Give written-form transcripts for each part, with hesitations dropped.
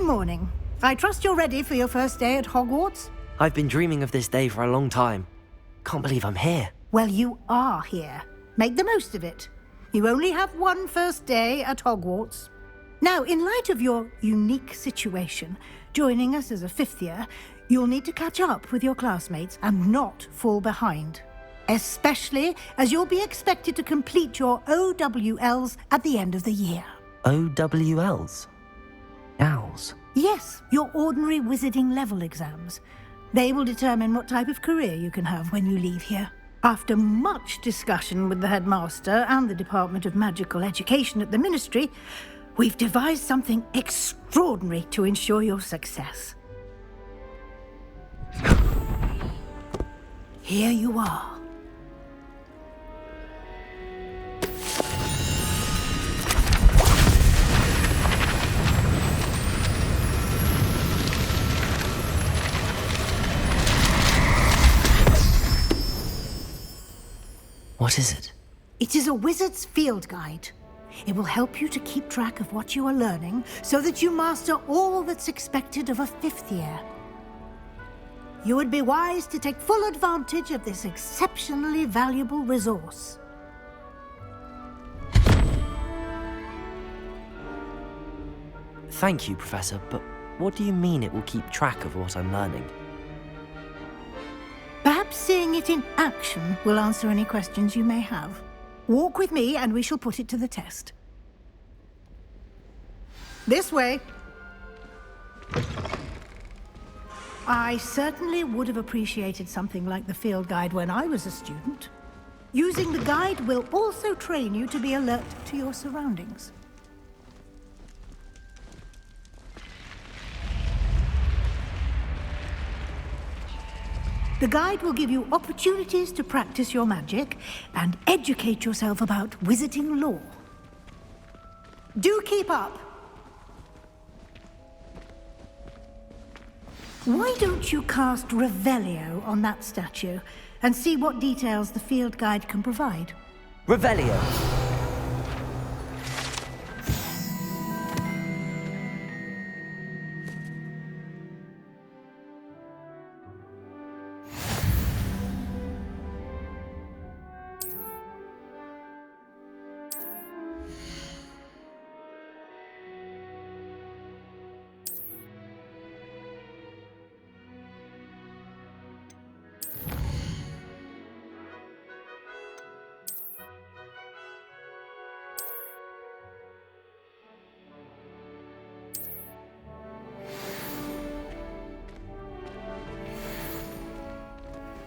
Good morning. I trust you're ready for your first day at Hogwarts? I've been dreaming of this day for a long time. Can't believe I'm here. Well, you are here. Make the most of it. You only have one first day at Hogwarts. Now, in light of your unique situation, joining us as a fifth year, you'll need to catch up with your classmates and not fall behind. Especially as you'll be expected to complete your OWLs at the end of the year. OWLs? Owls? Yes, your ordinary wizarding level exams. They will determine what type of career you can have when you leave here. After much discussion with the headmaster and the Department of Magical Education at the Ministry, we've devised something extraordinary to ensure your success. Here you are. What is it? It is a wizard's field guide. It will help you to keep track of what you are learning so that you master all that's expected of a fifth year. You would be wise to take full advantage of this exceptionally valuable resource. Thank you, Professor, but what do you mean it will keep track of what I'm learning? Perhaps seeing it in action will answer any questions you may have. Walk with me and we shall put it to the test. This way. I certainly would have appreciated something like the field guide when I was a student. Using the guide will also train you to be alert to your surroundings. The guide will give you opportunities to practice your magic and educate yourself about wizarding lore. Do keep up. Why don't you cast Revelio on that statue and see what details the field guide can provide? Revelio!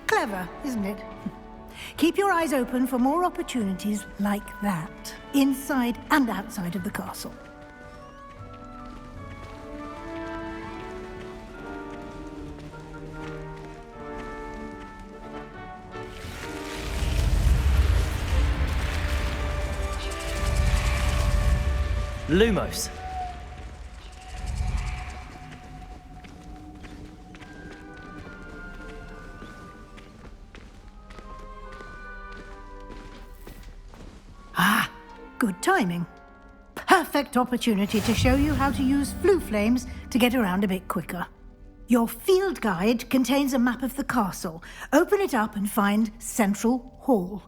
Clever, isn't it? Keep your eyes open for more opportunities like that, inside and outside of the castle. Lumos! Good timing. Perfect opportunity to show you how to use flue flames to get around a bit quicker. Your field guide contains a map of the castle. Open it up and find Central Hall.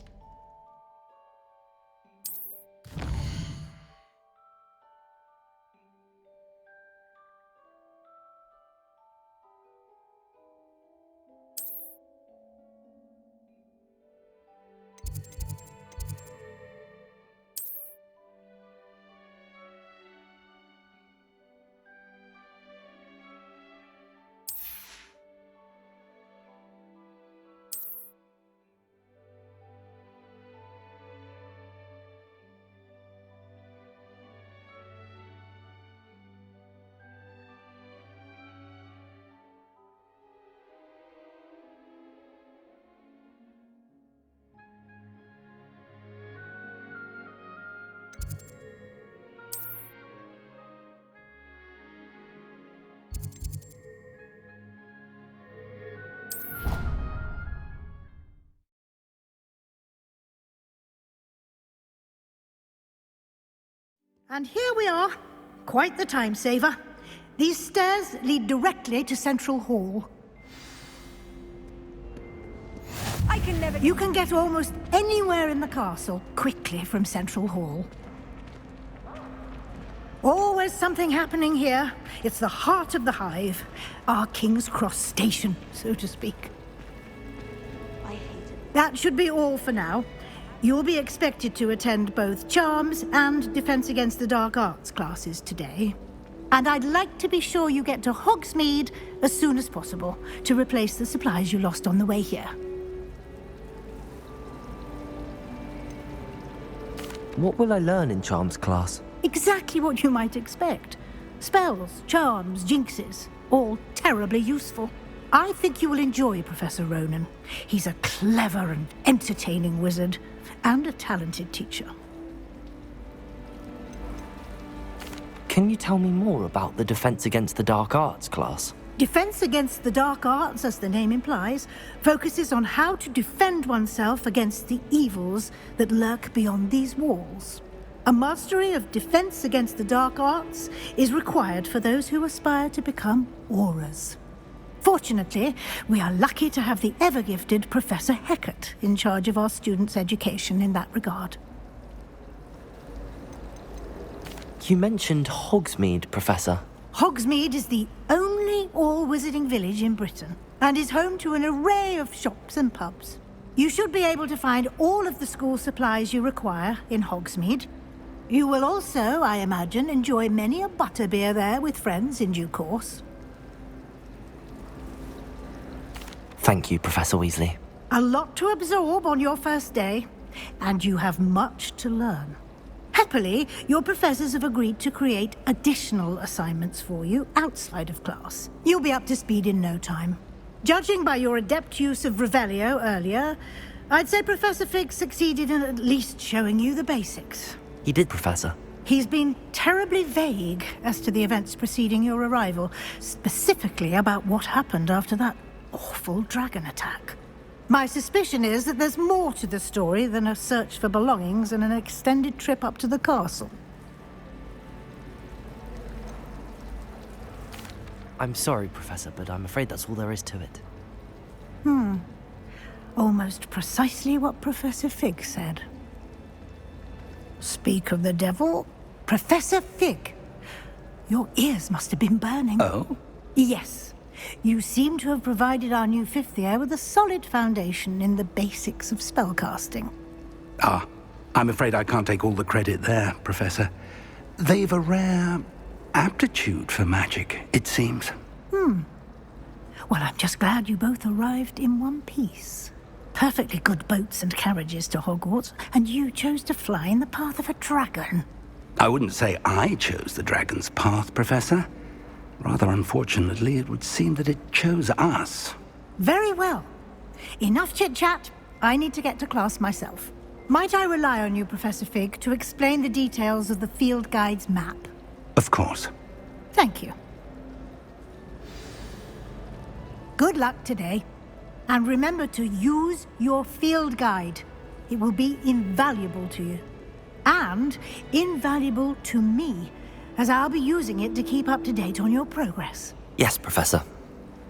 And here we are. Quite the time saver. These stairs lead directly to Central Hall. You can get almost anywhere in the castle quickly from Central Hall. Always something happening here. It's the heart of the hive. Our King's Cross station, so to speak. I hate it. That should be all for now. You'll be expected to attend both Charms and Defense Against the Dark Arts classes today. And I'd like to be sure you get to Hogsmeade as soon as possible to replace the supplies you lost on the way here. What will I learn in Charms class? Exactly what you might expect. Spells, charms, jinxes, all terribly useful. I think you will enjoy Professor Ronan. He's a clever and entertaining wizard, and a talented teacher. Can you tell me more about the Defense Against the Dark Arts class? Defense Against the Dark Arts, as the name implies, focuses on how to defend oneself against the evils that lurk beyond these walls. A mastery of Defense Against the Dark Arts is required for those who aspire to become auras. Fortunately, we are lucky to have the ever-gifted Professor Hecat in charge of our students' education in that regard. You mentioned Hogsmeade, Professor. Hogsmeade is the only all-wizarding village in Britain and is home to an array of shops and pubs. You should be able to find all of the school supplies you require in Hogsmeade. You will also, I imagine, enjoy many a butterbeer there with friends in due course. Thank you, Professor Weasley. A lot to absorb on your first day, and you have much to learn. Happily, your professors have agreed to create additional assignments for you outside of class. You'll be up to speed in no time. Judging by your adept use of Revelio earlier, I'd say Professor Fig succeeded in at least showing you the basics. He did, Professor. He's been terribly vague as to the events preceding your arrival, specifically about what happened after that awful dragon attack. My suspicion is that there's more to the story than a search for belongings and an extended trip up to the castle. I'm sorry, Professor, but I'm afraid that's all there is to it. Almost precisely what Professor Fig said. Speak of the devil, Professor Fig. Your ears must have been burning. Oh? Yes. You seem to have provided our new fifth year with a solid foundation in the basics of spellcasting. Ah, I'm afraid I can't take all the credit there, Professor. They've a rare aptitude for magic, it seems. Well, I'm just glad you both arrived in one piece. Perfectly good boats and carriages to Hogwarts, and you chose to fly in the path of a dragon. I wouldn't say I chose the dragon's path, Professor. Rather unfortunately, it would seem that it chose us. Very well. Enough chit-chat. I need to get to class myself. Might I rely on you, Professor Fig, to explain the details of the field guide's map? Of course. Thank you. Good luck today. And remember to use your field guide. It will be invaluable to you. And invaluable to me, as I'll be using it to keep up to date on your progress. Yes, Professor.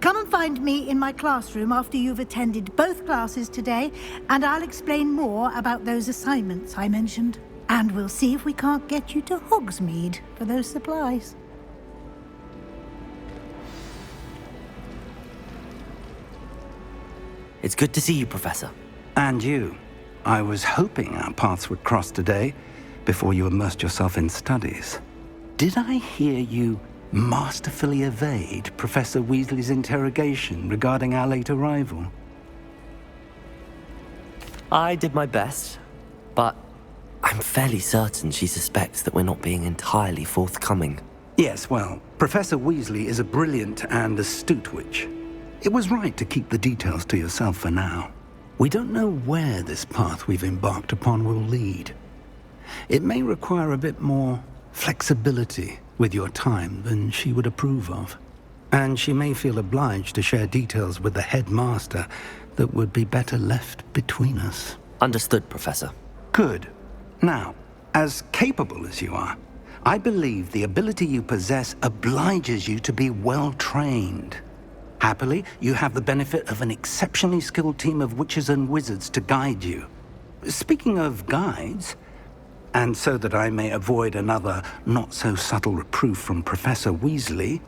Come and find me in my classroom after you've attended both classes today, and I'll explain more about those assignments I mentioned. And we'll see if we can't get you to Hogsmeade for those supplies. It's good to see you, Professor. And you. I was hoping our paths would cross today, before you immersed yourself in studies. Did I hear you masterfully evade Professor Weasley's interrogation regarding our late arrival? I did my best, but I'm fairly certain she suspects that we're not being entirely forthcoming. Yes, well, Professor Weasley is a brilliant and astute witch. It was right to keep the details to yourself for now. We don't know where this path we've embarked upon will lead. It may require a bit more flexibility with your time than she would approve of. And she may feel obliged to share details with the headmaster that would be better left between us. Understood, Professor. Good. Now, as capable as you are, I believe the ability you possess obliges you to be well-trained. Happily, you have the benefit of an exceptionally skilled team of witches and wizards to guide you. Speaking of guides, and so that I may avoid another not-so-subtle reproof from Professor Weasley,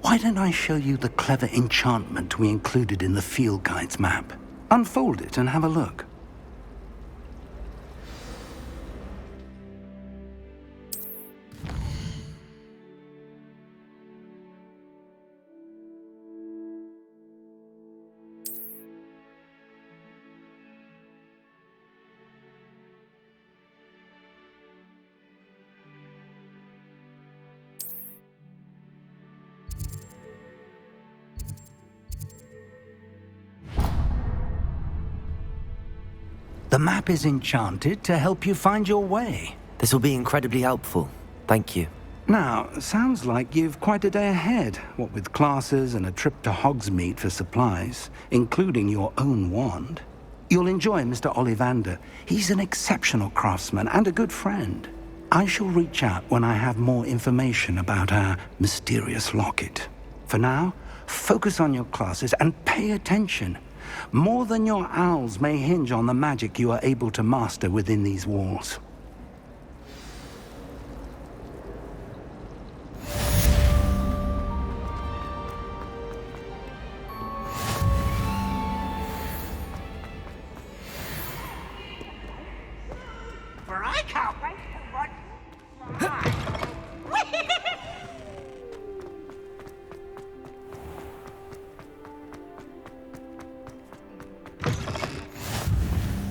why don't I show you the clever enchantment we included in the field guide's map? Unfold it and have a look. The map is enchanted to help you find your way. This will be incredibly helpful. Thank you. Now, sounds like you've quite a day ahead, what with classes and a trip to Hogsmeade for supplies, including your own wand. You'll enjoy Mr. Ollivander. He's an exceptional craftsman and a good friend. I shall reach out when I have more information about our mysterious locket. For now, focus on your classes and pay attention. More than your owls may hinge on the magic you are able to master within these walls.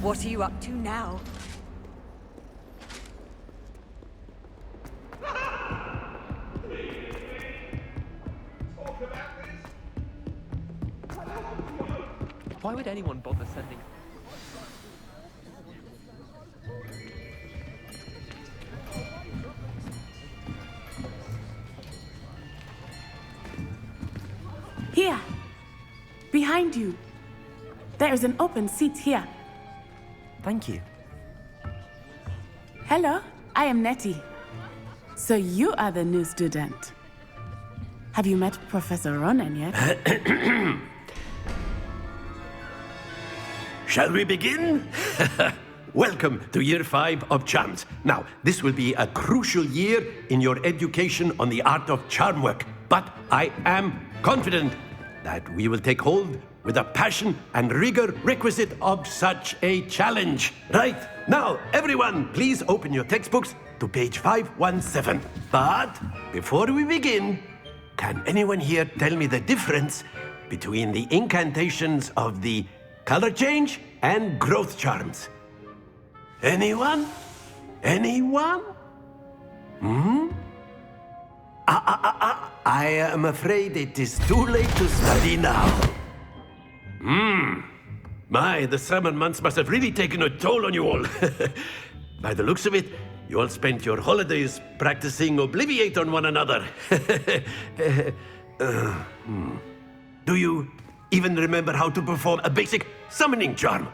What are you up to now? Why would anyone bother sending... Here! Behind you! There is an open seat here. Thank you. Hello, I am Nettie. So you are the new student. Have you met Professor Ronan yet? Shall we begin? Welcome to Year 5 of Charms. Now, this will be a crucial year in your education on the art of charm work, but I am confident that we will take hold with the passion and rigor requisite of such a challenge. Right, now, everyone, please open your textbooks to page 517. But before we begin, can anyone here tell me the difference between the incantations of the color change and growth charms? Anyone? Anyone? I am afraid it is too late to study now. My, the summer months must have really taken a toll on you all. By the looks of it, you all spent your holidays practicing Obliviate on one another. Do you even remember how to perform a basic summoning charm?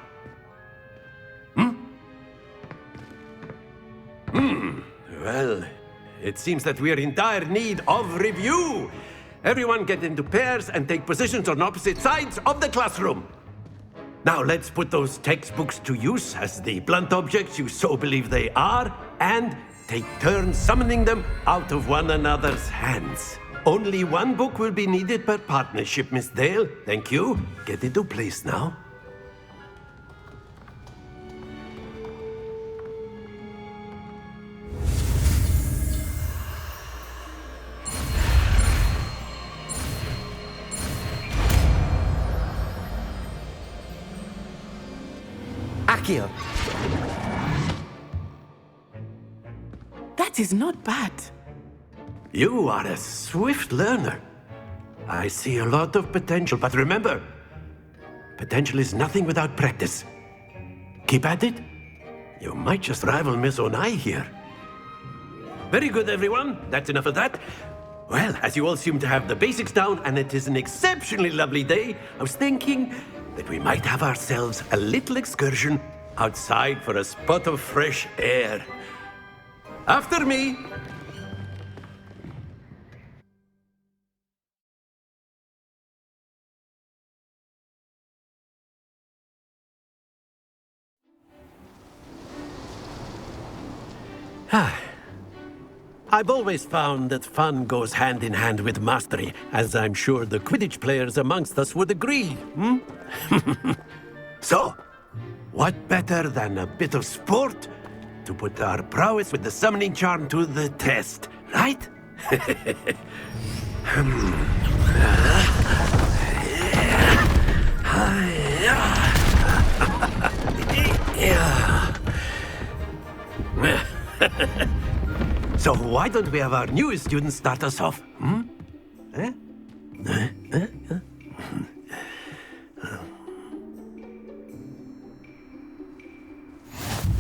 Well, it seems that we are in dire need of review. Everyone get into pairs and take positions on opposite sides of the classroom. Now let's put those textbooks to use as the blunt objects you so believe they are, and take turns summoning them out of one another's hands. Only one book will be needed per partnership, Miss Dale. Thank you. Get into place now. Accio! That is not bad. You are a swift learner. I see a lot of potential, but remember, potential is nothing without practice. Keep at it. You might just rival Miss Onai here. Very good, everyone. That's enough of that. Well, as you all seem to have the basics down, and it is an exceptionally lovely day, I was thinking that we might have ourselves a little excursion outside for a spot of fresh air. After me. I've always found that fun goes hand in hand with mastery, as I'm sure the Quidditch players amongst us would agree, hmm? So, what better than a bit of sport to put our prowess with the summoning charm to the test, right? So why don't we have our newest student start us off? Hmm?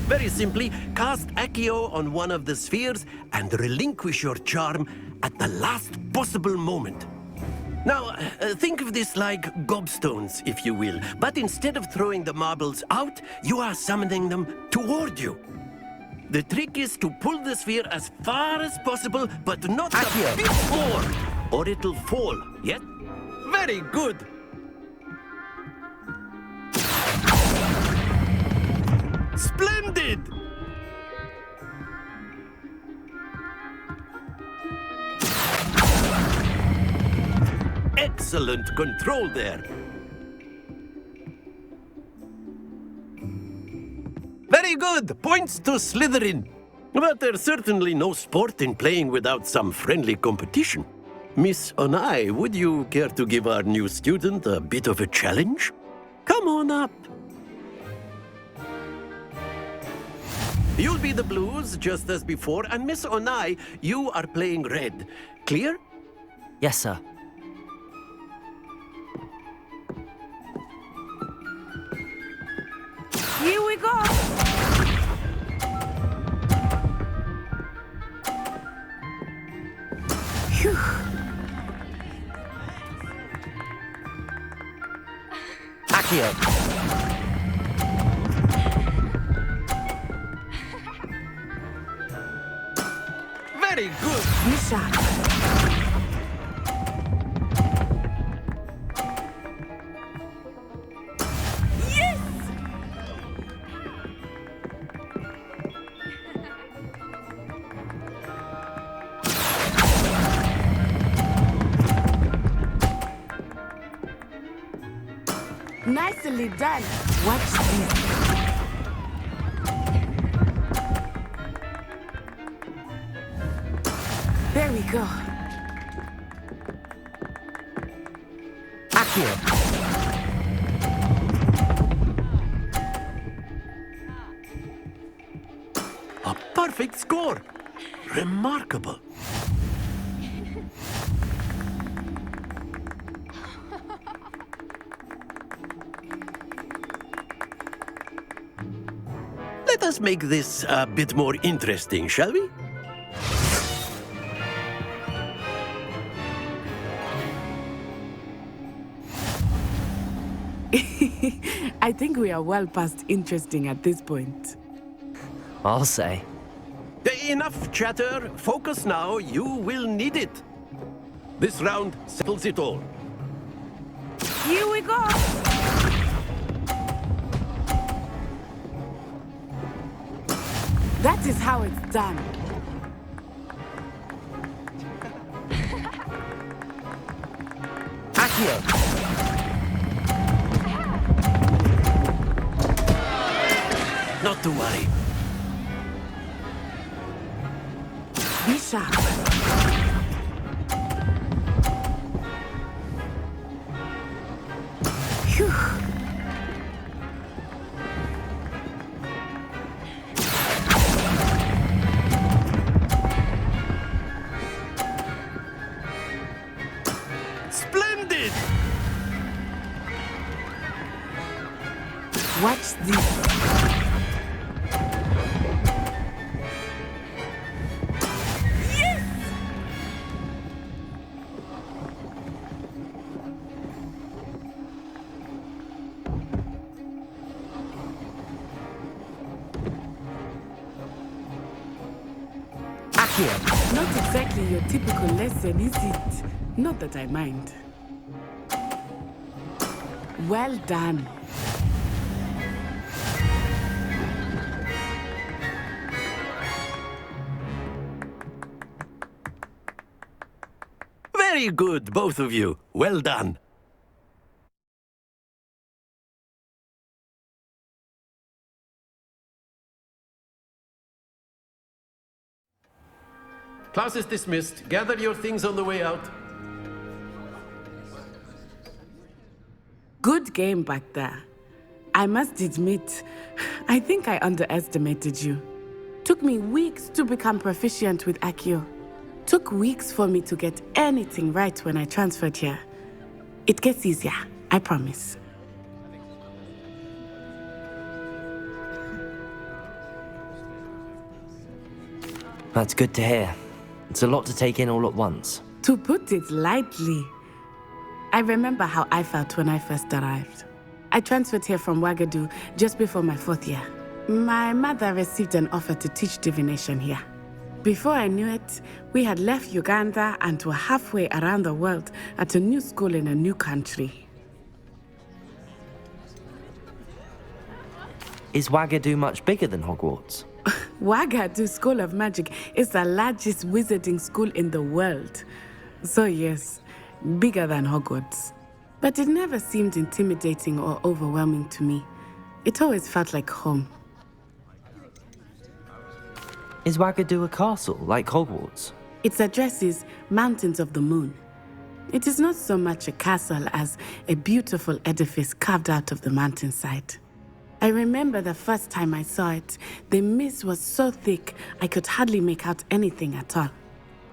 Very simply, cast Accio on one of the spheres and relinquish your charm at the last possible moment. Now, think of this like gobstones, if you will, but instead of throwing the marbles out, you are summoning them toward you. The trick is to pull the sphere as far as possible, but not a bit more, or it'll fall, yes? Very good! Splendid! Excellent control there. Very good! Points to Slytherin. But there's certainly no sport in playing without some friendly competition. Miss Onai, would you care to give our new student a bit of a challenge? Come on up. You'll be the blues, just as before, and Miss Onai, you are playing red. Clear? Yes, sir. Here we go! Phew. Accio. Very good! Misha. Nicely done. Watch this. There we go. Accio. A perfect score! Remarkable! Let us make this a bit more interesting, shall we? I think we are well past interesting at this point. I'll say. Enough chatter. Focus now. You will need it. This round settles it all. Here we go! That is how it's done. Accio. Not to worry. Be sharp. Phew. Splendid! Watch this. Not exactly your typical lesson, is it? Not that I mind. Well done. Very good, both of you. Well done. Class is dismissed. Gather your things on the way out. Good game back there. I must admit, I think I underestimated you. Took me weeks to become proficient with Accio. Took weeks for me to get anything right when I transferred here. It gets easier, I promise. That's good to hear. It's a lot to take in all at once. To put it lightly, I remember how I felt when I first arrived. I transferred here from Ouagadougou just before my 4th year. My mother received an offer to teach divination here. Before I knew it, we had left Uganda and were halfway around the world at a new school in a new country. Is Ouagadougou much bigger than Hogwarts? Ouagadougou School of Magic is the largest wizarding school in the world. So yes, bigger than Hogwarts. But it never seemed intimidating or overwhelming to me. It always felt like home. Is Ouagadougou a castle, like Hogwarts? Its address is Mountains of the Moon. It is not so much a castle as a beautiful edifice carved out of the mountainside. I remember the first time I saw it, the mist was so thick I could hardly make out anything at all.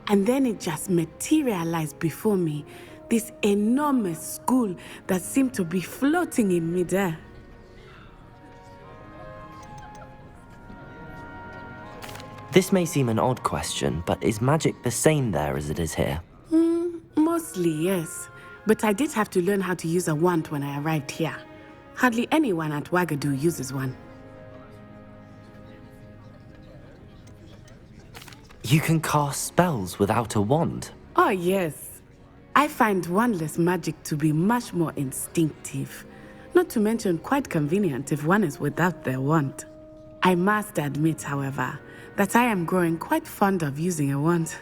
And then it just materialized before me, this enormous school that seemed to be floating in midair. This may seem an odd question, but is magic the same there as it is here? Mostly, yes. But I did have to learn how to use a wand when I arrived here. Hardly anyone at Ouagadougou uses one. You can cast spells without a wand? Oh, yes. I find wandless magic to be much more instinctive. Not to mention quite convenient if one is without their wand. I must admit, however, that I am growing quite fond of using a wand.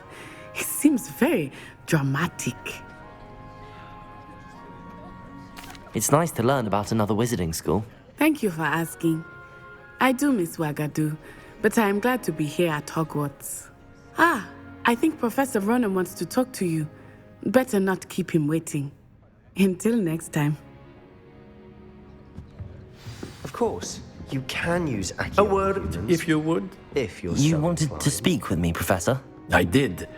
It seems very dramatic. It's nice to learn about another wizarding school. Thank you for asking. I do miss Ouagadougou, but I am glad to be here at Hogwarts. I think Professor Ronan wants to talk to you. Better not keep him waiting. Until next time. Of course, you can use Accio. A word, if you would. If you're You so wanted to inclined. speak with me, Professor? I did.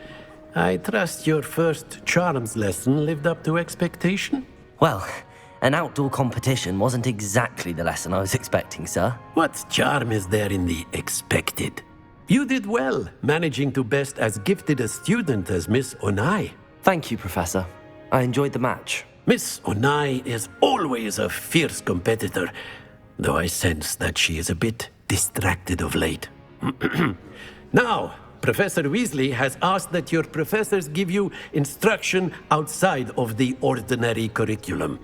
I trust your first charms lesson lived up to expectation? Well, an outdoor competition wasn't exactly the lesson I was expecting, sir. What charm is there in the expected? You did well, managing to best as gifted a student as Miss Onai. Thank you, Professor. I enjoyed the match. Miss Onai is always a fierce competitor, though I sense that she is a bit distracted of late. Now, Professor Weasley has asked that your professors give you instruction outside of the ordinary curriculum.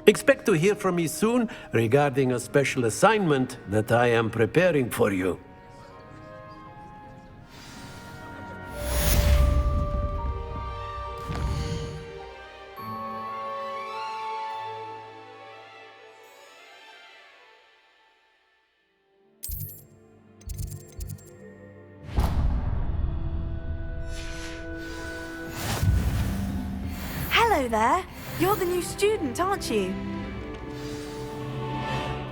Expect to hear from me soon regarding a special assignment that I am preparing for you. Hello there. You're the new student, aren't you?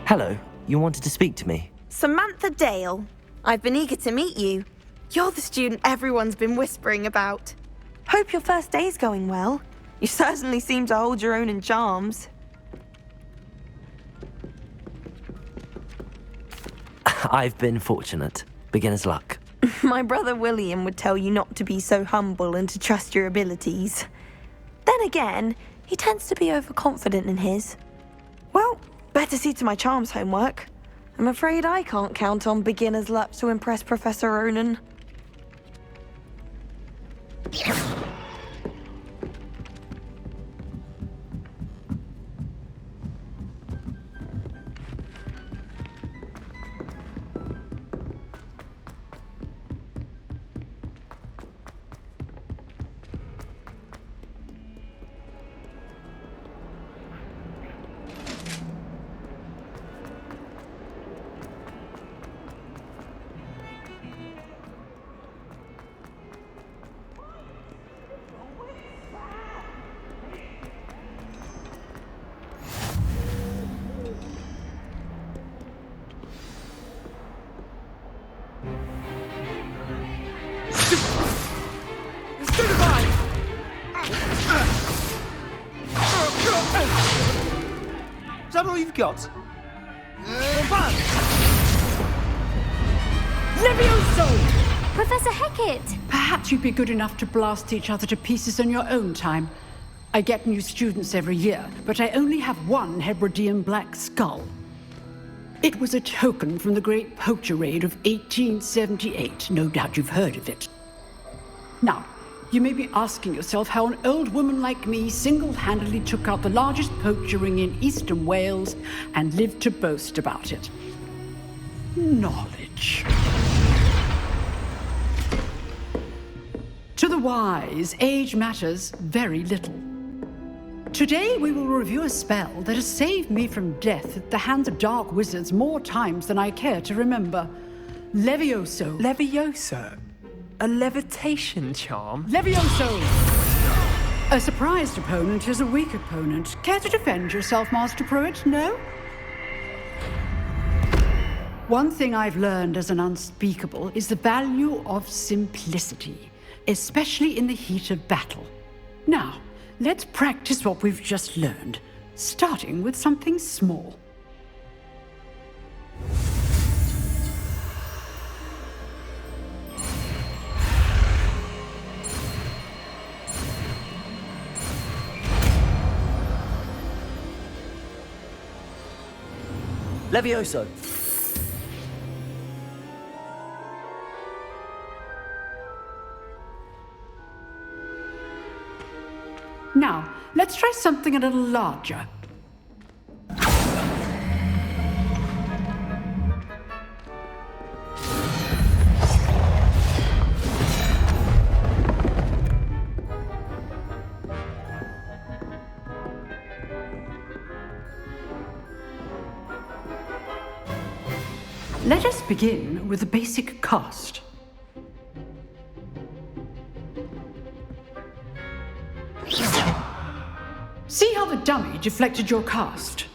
Hello, you wanted to speak to me? Samantha Dale. I've been eager to meet you. You're the student everyone's been whispering about. Hope your first day's going well. You certainly seem to hold your own in charms. I've been fortunate. Beginner's luck. My brother William would tell you not to be so humble and to trust your abilities. Then again, he tends to be overconfident in his. Well, better see to my charms homework. I'm afraid I can't count on beginner's luck to impress Professor Ronan. all you've got? Levioso! Professor Hecat! Perhaps you'd be good enough to blast each other to pieces in your own time. I get new students every year, but I only have one Hebridean black skull. It was a token from the Great Poacher Raid of 1878. No doubt you've heard of it. Now, you may be asking yourself how an old woman like me single-handedly took out the largest poacher ring in eastern Wales and lived to boast about it. Knowledge. To the wise, age matters very little. Today we will review a spell that has saved me from death at the hands of dark wizards more times than I care to remember. Levioso. Levioso? A levitation charm? Levioso! A surprised opponent is a weak opponent. Care to defend yourself, Master Pruitt? No? One thing I've learned as an unspeakable is the value of simplicity, especially in the heat of battle. Now, let's practice what we've just learned, starting with something small. Levioso! Now, let's try something a little larger. Let us begin with the basic cast. See how the dummy deflected your cast?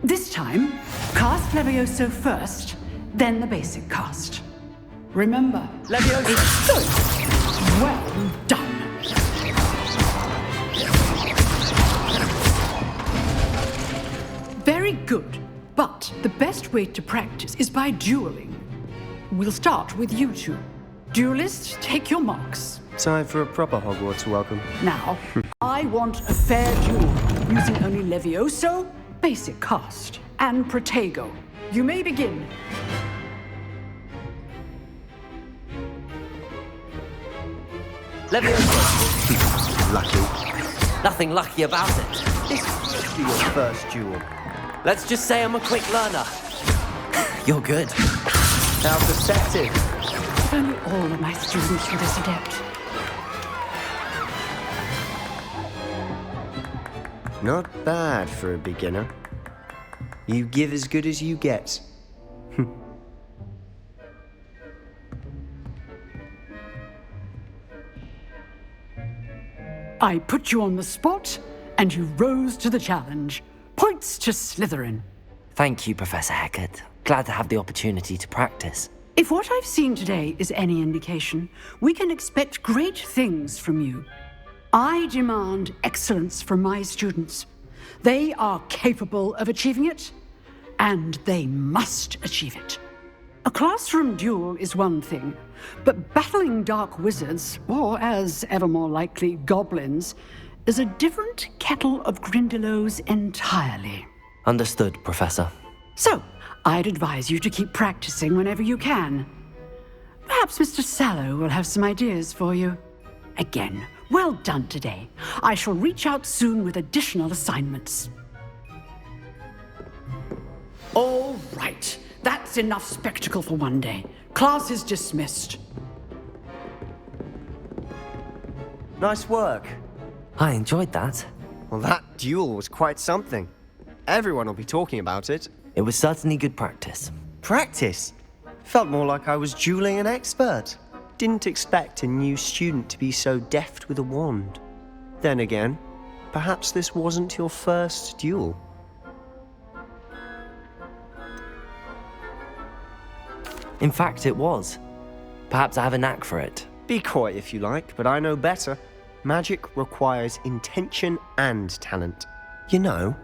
This time, cast Levioso first, then the basic cast. Remember, Levioso! It's good. Well done. Very good, but the best way to practice is by dueling. We'll start with you two. Duelists, take your marks. Time for a proper Hogwarts welcome. Now, I want a fair duel, using only Levioso, basic cast, and Protego. You may begin. Levioso! Lucky. Nothing lucky about it. This must be your first duel. Let's just say I'm a quick learner. You're good. How perceptive. If only all of my students were this adept. Not bad for a beginner. You give as good as you get. I put you on the spot, and you rose to the challenge. Points to Slytherin. Thank you, Professor Hecat. Glad to have the opportunity to practice. If what I've seen today is any indication, we can expect great things from you. I demand excellence from my students. They are capable of achieving it, and they must achieve it. A classroom duel is one thing, but battling dark wizards, or as ever more likely, goblins, is a different kettle of Grindylows entirely. Understood, Professor. So, I'd advise you to keep practicing whenever you can. Perhaps Mr. Sallow will have some ideas for you. Again, well done today. I shall reach out soon with additional assignments. All right. That's enough spectacle for one day. Class is dismissed. Nice work. I enjoyed that. Well, that duel was quite something. Everyone will be talking about it. It was certainly good practice. Practice? Felt more like I was dueling an expert. Didn't expect a new student to be so deft with a wand. Then again, perhaps this wasn't your first duel. In fact, it was. Perhaps I have a knack for it. Be coy if you like, but I know better. Magic requires intention and talent. You know,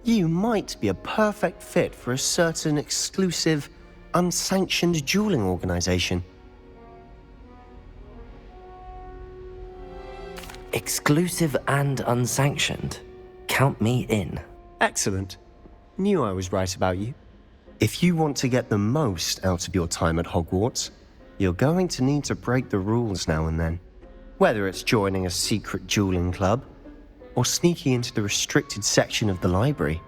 You might be a perfect fit for a certain exclusive, unsanctioned dueling organization. Exclusive and unsanctioned. Count me in. Excellent. Knew I was right about you. If you want to get the most out of your time at Hogwarts, you're going to need to break the rules now and then. Whether it's joining a secret dueling club, or sneaking into the restricted section of the library,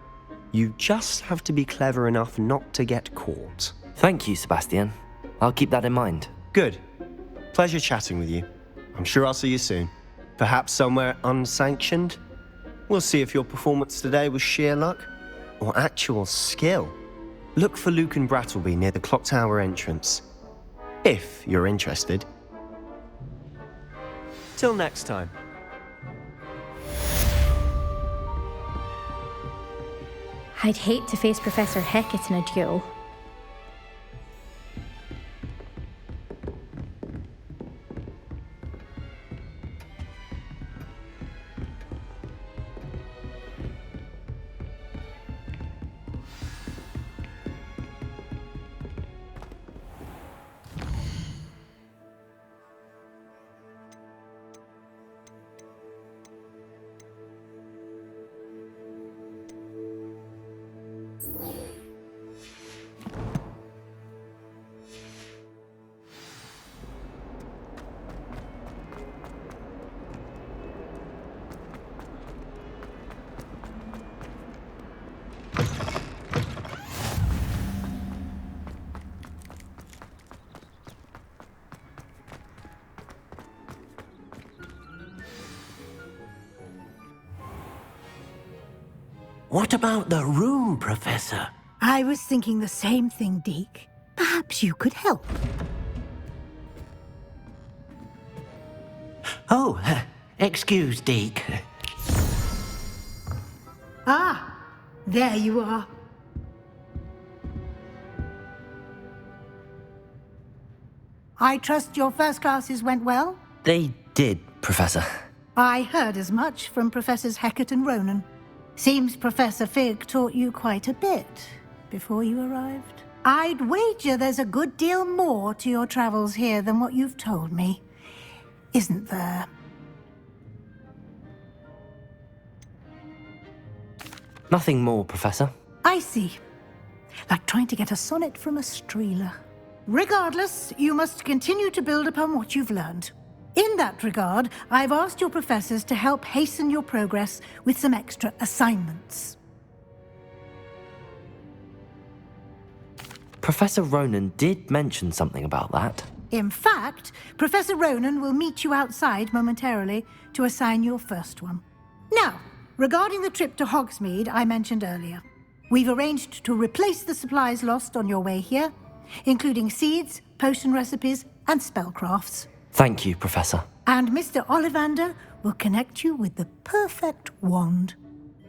you just have to be clever enough not to get caught. Thank you, Sebastian. I'll keep that in mind. Good. Pleasure chatting with you. I'm sure I'll see you soon. Perhaps somewhere unsanctioned? We'll see if your performance today was sheer luck or actual skill. Look for Luke and Brattleby near the clock tower entrance, if you're interested. Till next time. I'd hate to face Professor Hecat in a duel. What about the room, Professor? I was thinking the same thing, Deke. Perhaps you could help. Oh, excuse, Deke. Ah, there you are. I trust your first classes went well? They did, Professor. I heard as much from Professors Hecat and Ronan. Seems Professor Fig taught you quite a bit before you arrived. I'd wager there's a good deal more to your travels here than what you've told me. Isn't there? Nothing more, Professor. I see. Like trying to get a sonnet from a streeler. Regardless, you must continue to build upon what you've learned. In that regard, I've asked your professors to help hasten your progress with some extra assignments. Professor Ronan did mention something about that. In fact, Professor Ronan will meet you outside momentarily to assign your first one. Now, regarding the trip to Hogsmeade I mentioned earlier, we've arranged to replace the supplies lost on your way here, including seeds, potion recipes, and spellcrafts. Thank you, Professor. And Mr. Ollivander will connect you with the perfect wand.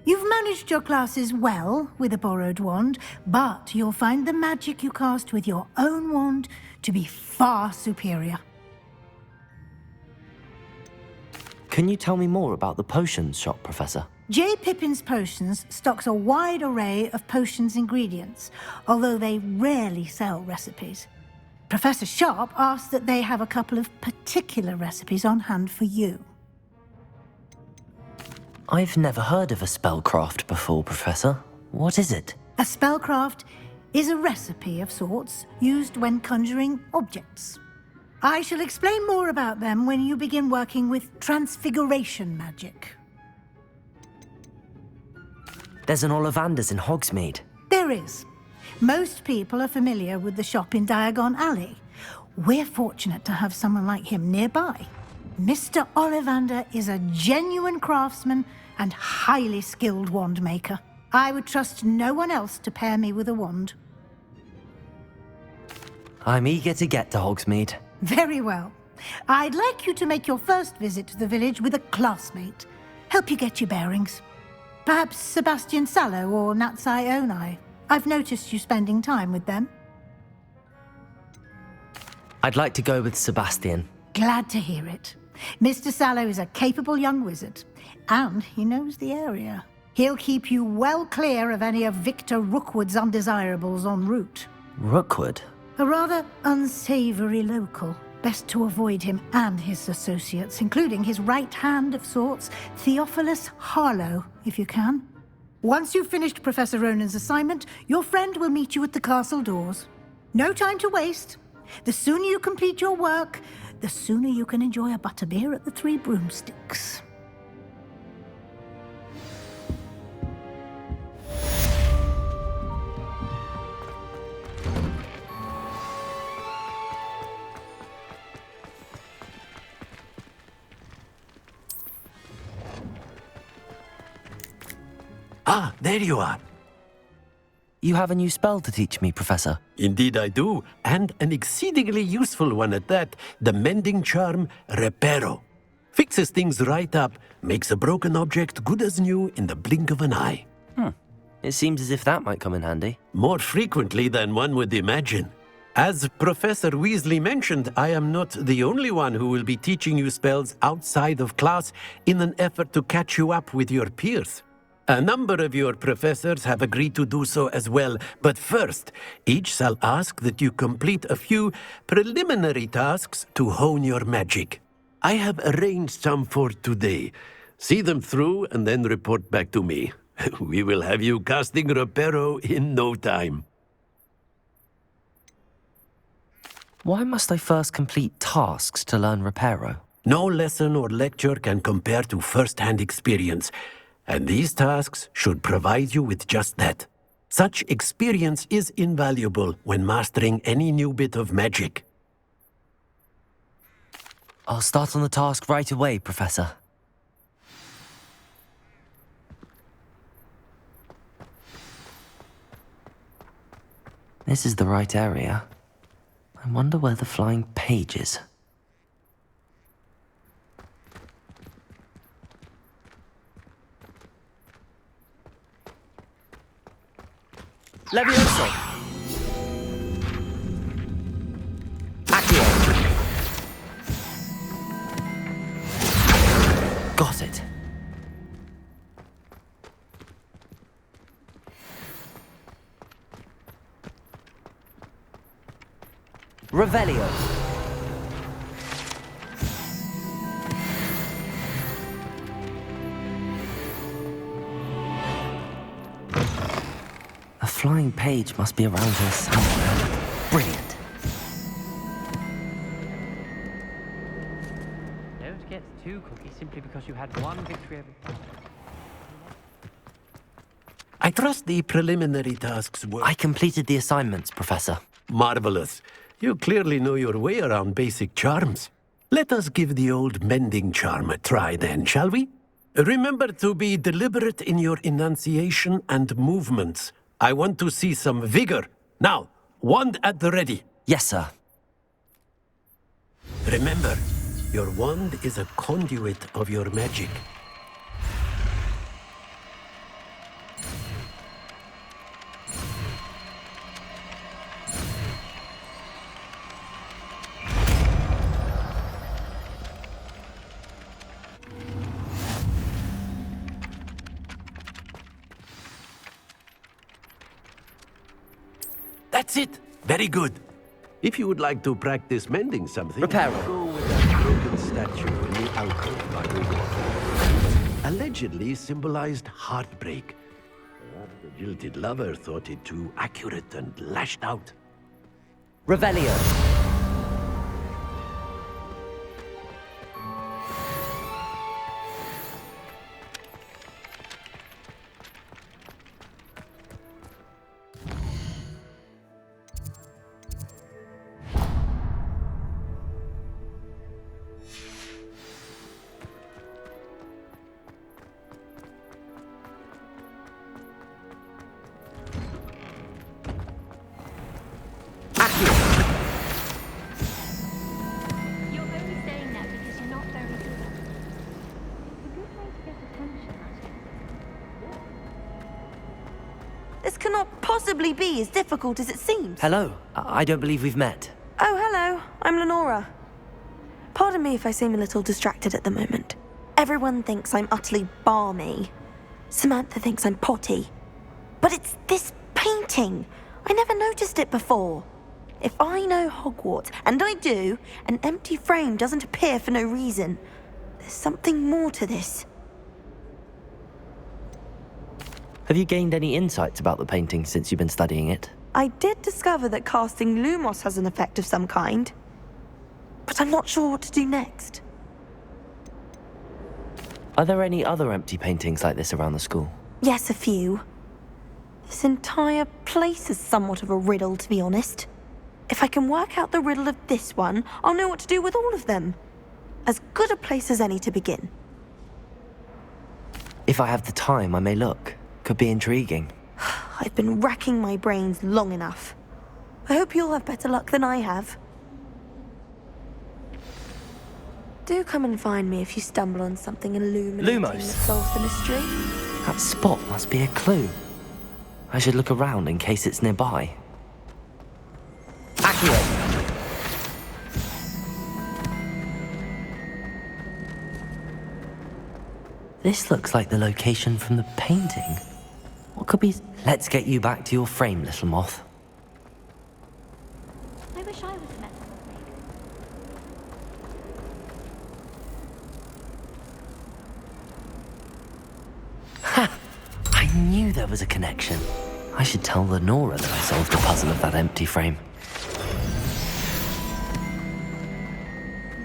You've managed your classes well with a borrowed wand, but you'll find the magic you cast with your own wand to be far superior. Can you tell me more about the potions shop, Professor? J. Pippin's Potions stocks a wide array of potions ingredients, although they rarely sell recipes. Professor Sharp asked that they have a couple of particular recipes on hand for you. I've never heard of a spellcraft before, Professor. What is it? A spellcraft is a recipe of sorts used when conjuring objects. I shall explain more about them when you begin working with transfiguration magic. There's an Ollivander's in Hogsmeade. There is. Most people are familiar with the shop in Diagon Alley. We're fortunate to have someone like him nearby. Mr. Ollivander is a genuine craftsman and highly skilled wand maker. I would trust no one else to pair me with a wand. I'm eager to get to Hogsmeade. Very well. I'd like you to make your first visit to the village with a classmate. Help you get your bearings. Perhaps Sebastian Sallow or Natsai Onai. I've noticed you spending time with them. I'd like to go with Sebastian. Glad to hear it. Mr. Sallow is a capable young wizard, and he knows the area. He'll keep you well clear of any of Victor Rookwood's undesirables en route. Rookwood? A rather unsavory local. Best to avoid him and his associates, including his right hand of sorts, Theophilus Harlow, if you can. Once you've finished Professor Ronan's assignment, your friend will meet you at the castle doors. No time to waste. The sooner you complete your work, the sooner you can enjoy a butterbeer at the Three Broomsticks. Ah, there you are. You have a new spell to teach me, Professor. Indeed I do, and an exceedingly useful one at that. The mending charm, Reparo. Fixes things right up, makes a broken object good as new in the blink of an eye. It seems as if that might come in handy. More frequently than one would imagine. As Professor Weasley mentioned, I am not the only one who will be teaching you spells outside of class in an effort to catch you up with your peers. A number of your professors have agreed to do so as well, but first, each shall ask that you complete a few preliminary tasks to hone your magic. I have arranged some for today. See them through and then report back to me. We will have you casting Reparo in no time. Why must I first complete tasks to learn Reparo? No lesson or lecture can compare to first-hand experience. And these tasks should provide you with just that. Such experience is invaluable when mastering any new bit of magic. I'll start on the task right away, Professor. This is the right area. I wonder where the flying page is. Levioso! Accio! Got it. Revelio. A flying page must be around here somewhere. Brilliant. Don't get too cocky simply because you had one victory over... I trust the preliminary tasks were... I completed the assignments, Professor. Marvelous. You clearly know your way around basic charms. Let us give the old mending charm a try then, shall we? Remember to be deliberate in your enunciation and movements. I want to see some vigor. Now, wand at the ready. Yes, sir. Remember, your wand is a conduit of your magic. That's it. Very good. If you would like to practice mending something, Reparo. go with that broken statue in the alcove by the wall. Allegedly symbolized heartbreak. The jilted lover thought it too accurate and lashed out. Revelio. This cannot possibly be as difficult as it seems. Hello. I don't believe we've met. Oh, hello. I'm Lenora. Pardon me if I seem a little distracted at the moment. Everyone thinks I'm utterly balmy. Samantha thinks I'm potty. But it's this painting. I never noticed it before. If I know Hogwarts, and I do, an empty frame doesn't appear for no reason. There's something more to this. Have you gained any insights about the painting since you've been studying it? I did discover that casting Lumos has an effect of some kind. But I'm not sure what to do next. Are there any other empty paintings like this around the school? Yes, a few. This entire place is somewhat of a riddle, to be honest. If I can work out the riddle of this one, I'll know what to do with all of them. As good a place as any to begin. If I have the time, I may look. Could be intriguing. I've been racking my brains long enough. I hope you'll have better luck than I have. Do come and find me if you stumble on something illuminating that solves the mystery. That spot must be a clue. I should look around in case it's nearby. Accio! This looks like the location from the painting. What could be... Let's get you back to your frame, little moth. I wish I was a metal Ha! I knew there was a connection. I should tell Lenora that I solved the puzzle of that empty frame.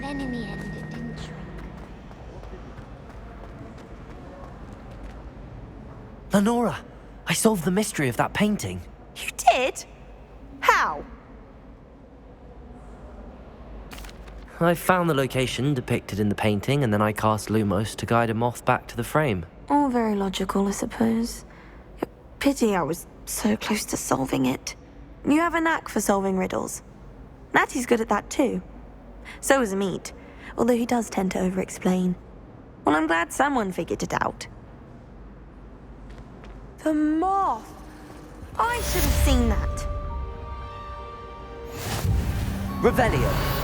Then in the end, it didn't shrink. Lenora! I solved the mystery of that painting. You did? How? I found the location depicted in the painting, and then I cast Lumos to guide a moth back to the frame. All very logical, I suppose. Pity I was so close to solving it. You have a knack for solving riddles. Natty's good at that too. So is Amit, although he does tend to over-explain. Well, I'm glad someone figured it out. The moth! I should have seen that. Revelio!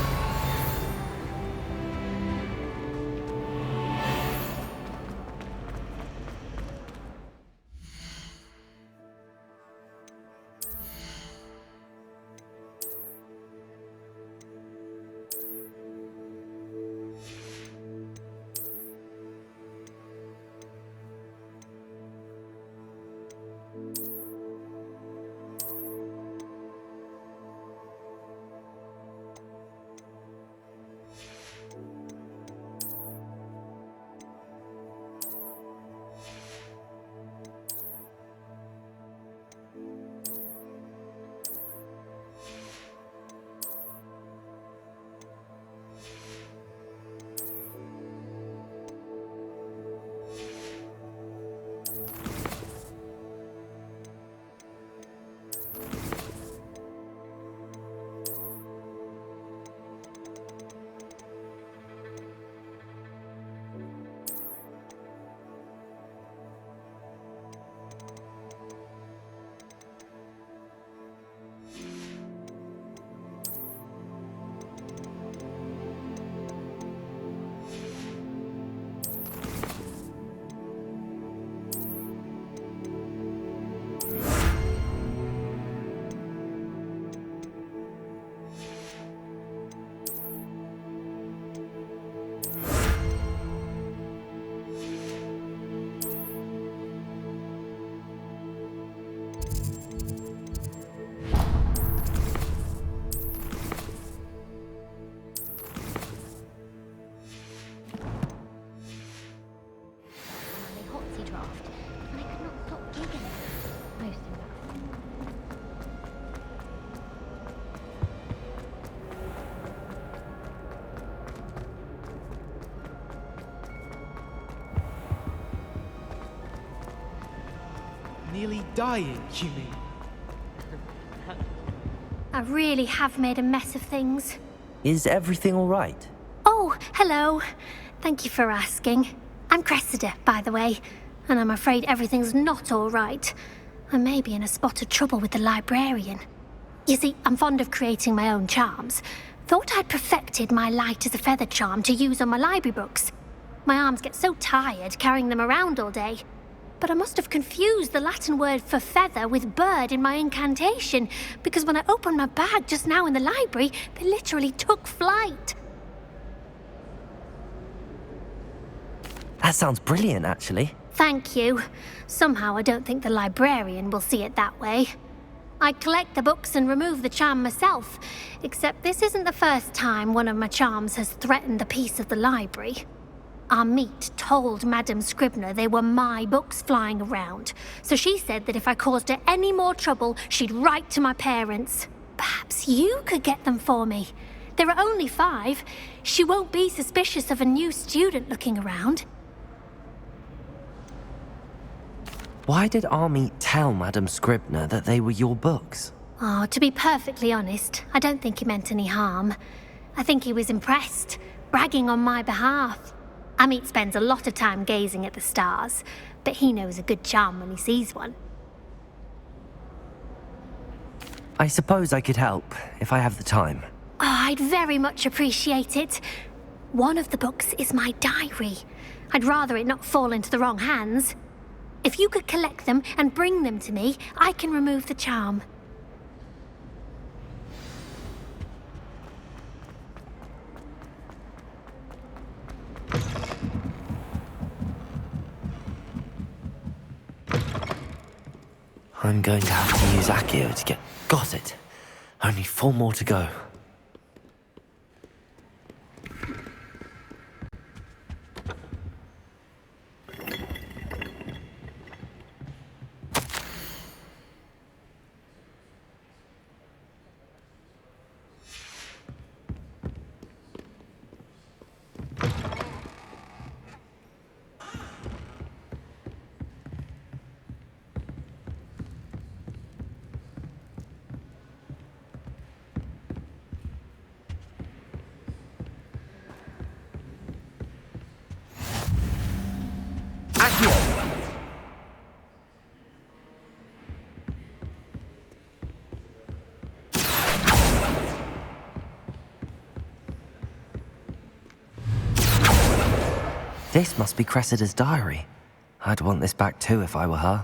Nearly dying, you mean? I really have made a mess of things. Is everything all right? Oh, hello. Thank you for asking. I'm Cressida, by the way, and I'm afraid everything's not all right. I may be in a spot of trouble with the librarian. You see, I'm fond of creating my own charms. Thought I'd perfected my light as a feather charm to use on my library books. My arms get so tired carrying them around all day. but I must have confused the Latin word for feather with bird in my incantation, because when I opened my bag just now in the library, they literally took flight. That sounds brilliant, actually. Thank you. Somehow I don't think the librarian will see it that way. I collect the books and remove the charm myself, except this isn't the first time one of my charms has threatened the peace of the library. Amit told Madame Scribner they were my books flying around, so she said that if I caused her any more trouble, she'd write to my parents. Perhaps you could get them for me. There are only 5. She won't be suspicious of a new student looking around. Why did Amit tell Madame Scribner that they were your books? Oh, to be perfectly honest, I don't think he meant any harm. I think he was impressed, bragging on my behalf. Amit spends a lot of time gazing at the stars, but he knows a good charm when he sees one. I suppose I could help, if I have the time. Oh, I'd very much appreciate it. One of the books is my diary. I'd rather it not fall into the wrong hands. If you could collect them and bring them to me, I can remove the charm. I'm going to have to use Accio to get... Got it. Only 4 more to go. This must be Cressida's diary. I'd want this back too if I were her.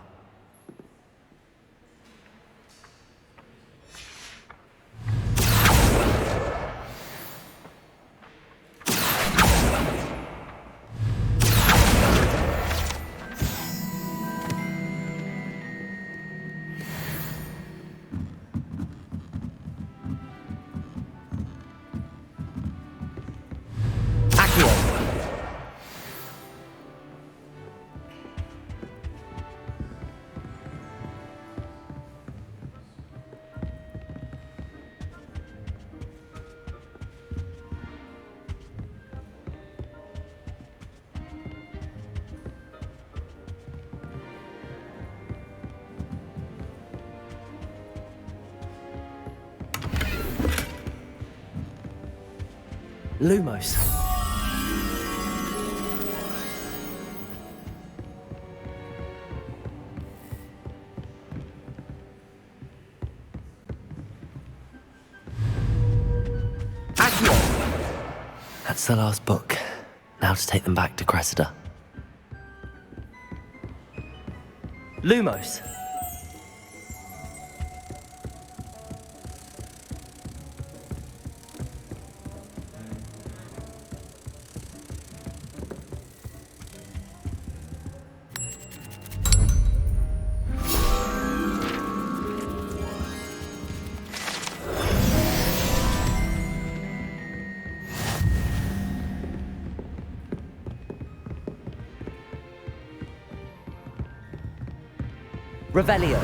Lumos. That's the last book. Now to take them back to Cressida. Lumos. Revelio.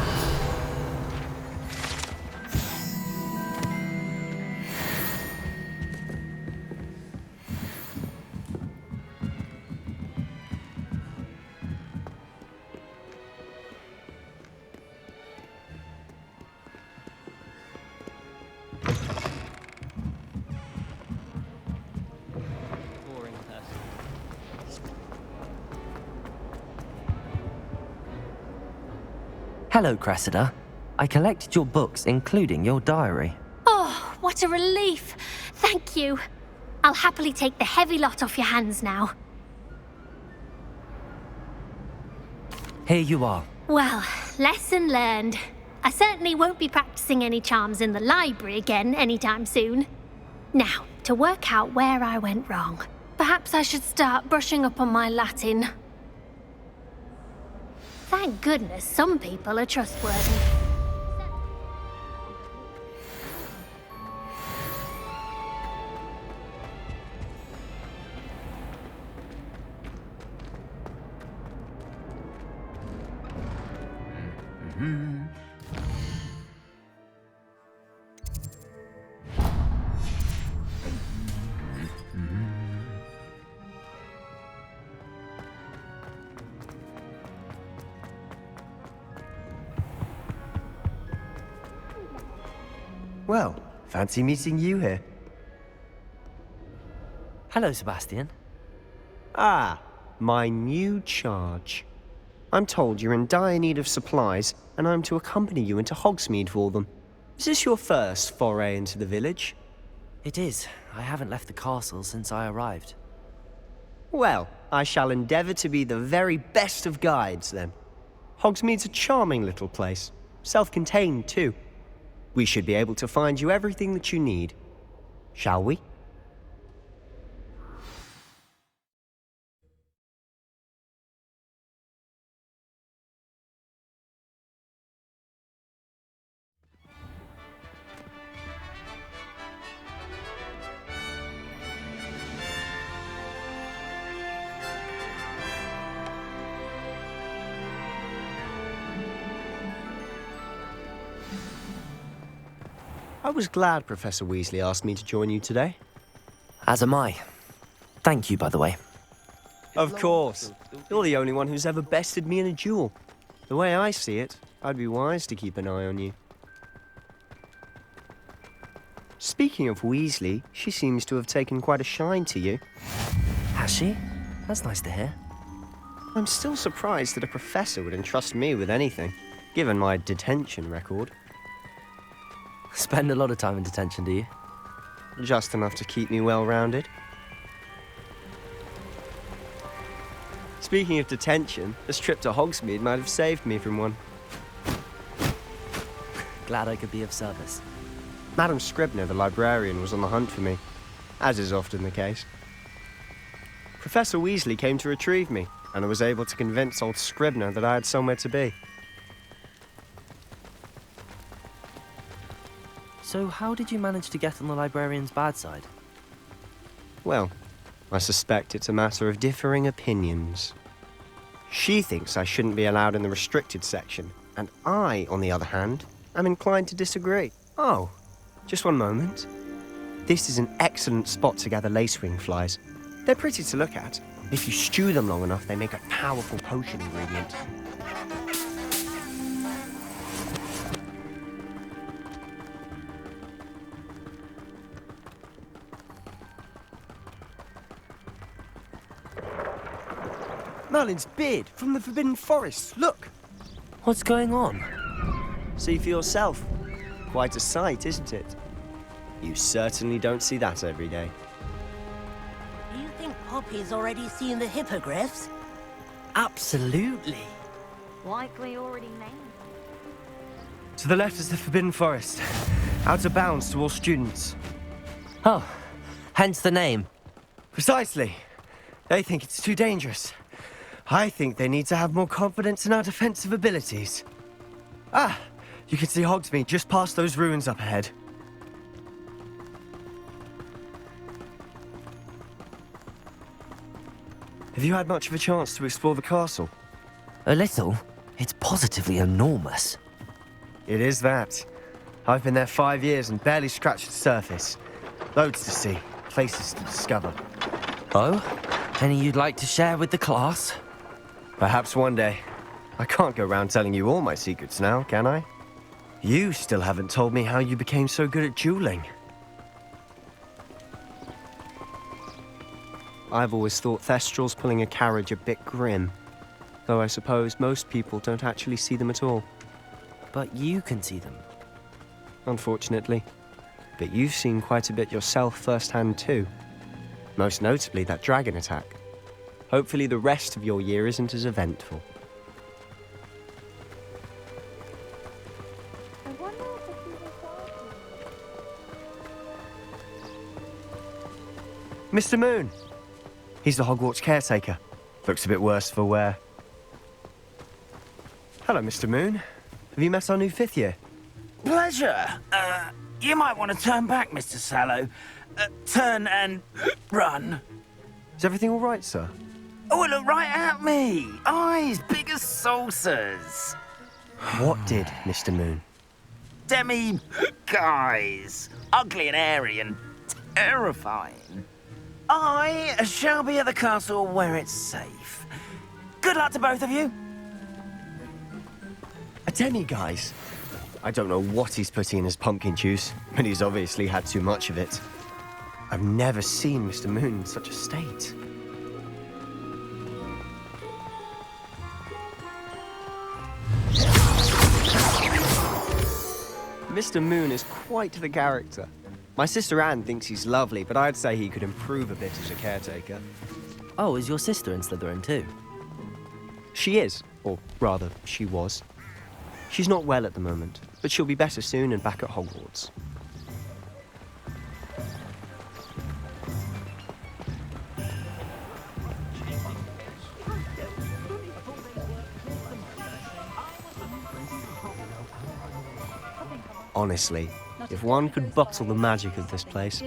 Hello, Cressida. I collected your books, including your diary. Oh, what a relief. Thank you. I'll happily take the heavy lot off your hands now. here you are. Well, lesson learned. I certainly won't be practicing any charms in the library again anytime soon. Now, to work out where I went wrong. Perhaps I should start brushing up on my Latin. Thank goodness some people are trustworthy. Well, fancy meeting you here. Hello, Sebastian. Ah, my new charge. I'm told you're in dire need of supplies, and I'm to accompany you into Hogsmeade for them. Is this your first foray into the village? It is. I haven't left the castle since I arrived. Well, I shall endeavour to be the very best of guides, then. Hogsmeade's a charming little place. Self-contained, too. We should be able to find you everything that you need. Shall we? I was glad Professor Weasley asked me to join you today. As am I. Thank you, by the way. Of course. You're the only one who's ever bested me in a duel. The way I see it, I'd be wise to keep an eye on you. Speaking of Weasley, she seems to have taken quite a shine to you. Has she? That's nice to hear. I'm still surprised that a professor would entrust me with anything, given my detention record. Spend a lot of time in detention, do you? Just enough to keep me well-rounded. Speaking of detention, this trip to Hogsmeade might have saved me from one. Glad I could be of service. Madam Scribner, the librarian, was on the hunt for me, as is often the case. Professor Weasley came to retrieve me, and I was able to convince old Scribner that I had somewhere to be. So how did you manage to get on the librarian's bad side? Well, I suspect it's a matter of differing opinions. She thinks I shouldn't be allowed in the restricted section, and I, on the other hand, am inclined to disagree. Oh, just one moment. This is an excellent spot to gather lacewing flies. They're pretty to look at. If you stew them long enough, they make a powerful potion ingredient. Merlin's beard from the Forbidden Forest. Look! What's going on? See for yourself. Quite a sight, isn't it? You certainly don't see that every day. Do you think Poppy's already seen the hippogriffs? Absolutely. Likely already named. To the left is the Forbidden Forest. Out of bounds to all students. Oh, hence the name. Precisely. They think it's too dangerous. I think they need to have more confidence in our defensive abilities. Ah, you can see Hogsmeade just past those ruins up ahead. Have you had much of a chance to explore the castle? A little. It's positively enormous. It is that. I've been there 5 years and barely scratched the surface. Loads to see, places to discover. Oh? Any you'd like to share with the class? Perhaps one day. I can't go around telling you all my secrets now, can I? You still haven't told me how you became so good at dueling. I've always thought Thestrals pulling a carriage a bit grim. Though I suppose most people don't actually see them at all. But you can see them. Unfortunately. But you've seen quite a bit yourself firsthand too. Most notably that dragon attack. Hopefully the rest of your year isn't as eventful. Mr. Moon. He's the Hogwarts caretaker. Looks a bit worse for wear. Hello, Mr. Moon. Have you met our new 5th year? Pleasure. You might want to turn back, Mr. Sallow. Turn and run. Is everything all right, sir? Oh, look right at me. Eyes big as saucers. What did, Mr. Moon? Guys. Ugly and airy and terrifying. I shall be at the castle where it's safe. Good luck to both of you. A demi-guise? I don't know what he's putting in his pumpkin juice, but he's obviously had too much of it. I've never seen Mr. Moon in such a state. Mr. Moon is quite the character. My sister Anne thinks he's lovely, but I'd say he could improve a bit as a caretaker. Oh, is your sister in Slytherin too? She is, or rather, she was. She's not well at the moment, but she'll be better soon and back at Hogwarts. Honestly, if one could bottle the magic of this place.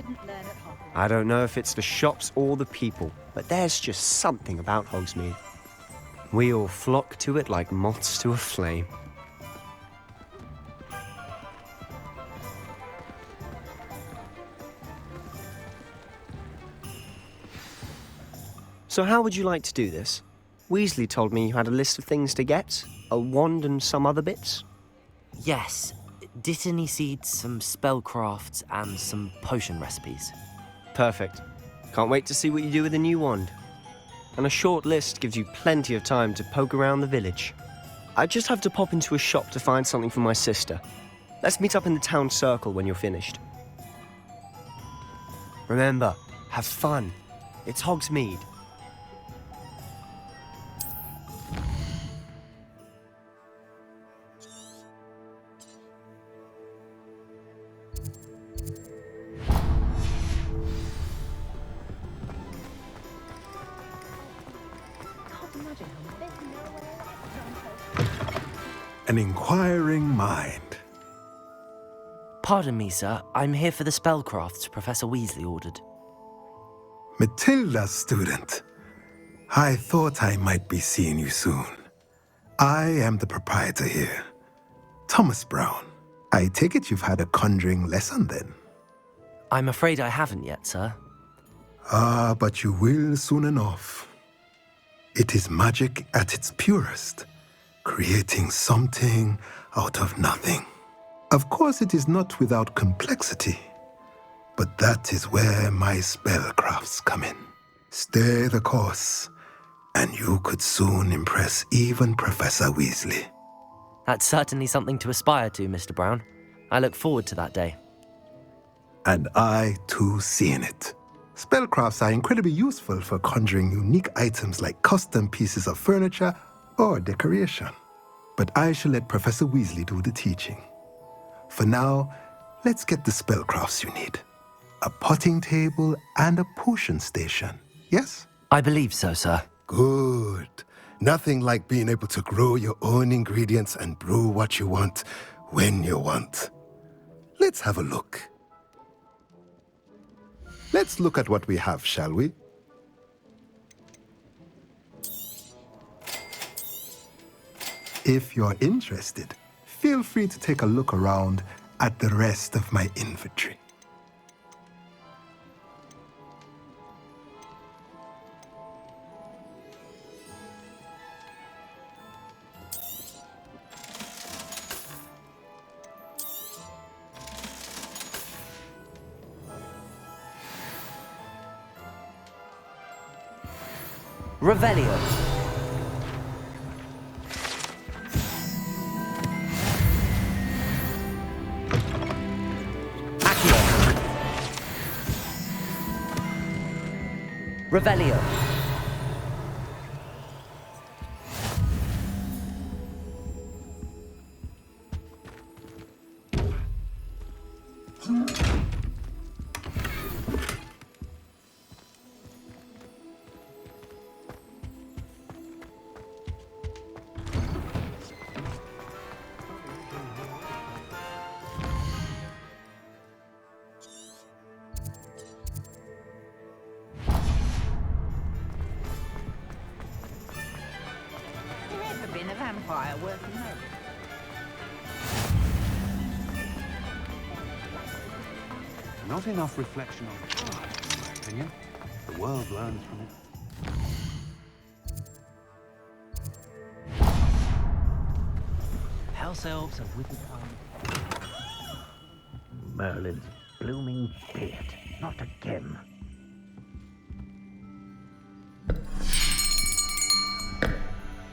I don't know if it's the shops or the people, but there's just something about Hogsmeade. We all flock to it like moths to a flame. So how would you like to do this? Weasley told me you had a list of things to get, a wand and some other bits. Yes. Dittany seeds, some spellcrafts, and some potion recipes. Perfect. Can't wait to see what you do with the new wand. And a short list gives you plenty of time to poke around the village. I just have to pop into a shop to find something for my sister. Let's meet up in the town circle when you're finished. Remember, have fun. It's Hogsmeade. An inquiring mind. Pardon me, sir. I'm here for the spellcrafts Professor Weasley ordered. Matilda, student. I thought I might be seeing you soon. I am the proprietor here, Thomas Brown. I take it you've had a conjuring lesson then? I'm afraid I haven't yet, sir. Ah, but you will soon enough. It is magic at its purest, creating something out of nothing. Of course, it is not without complexity, but that is where my spellcrafts come in. Stay the course, and you could soon impress even Professor Weasley. That's certainly something to aspire to, Mr. Brown. I look forward to that day. And I, too, seeing it. Spellcrafts are incredibly useful for conjuring unique items like custom pieces of furniture or decoration. But I shall let Professor Weasley do the teaching. For now, let's get the spellcrafts you need. A potting table and a potion station, yes? I believe so, sir. Good. Nothing like being able to grow your own ingredients and brew what you want when you want. Let's have a look. Let's look at what we have, shall we? If you're interested, feel free to take a look around at the rest of my inventory. Revelio. Accio. Revelio. empire worth knowing. Not enough reflection on the past, in my opinion. The world learns from it. House elves are with the Merlin's blooming beard. Not again.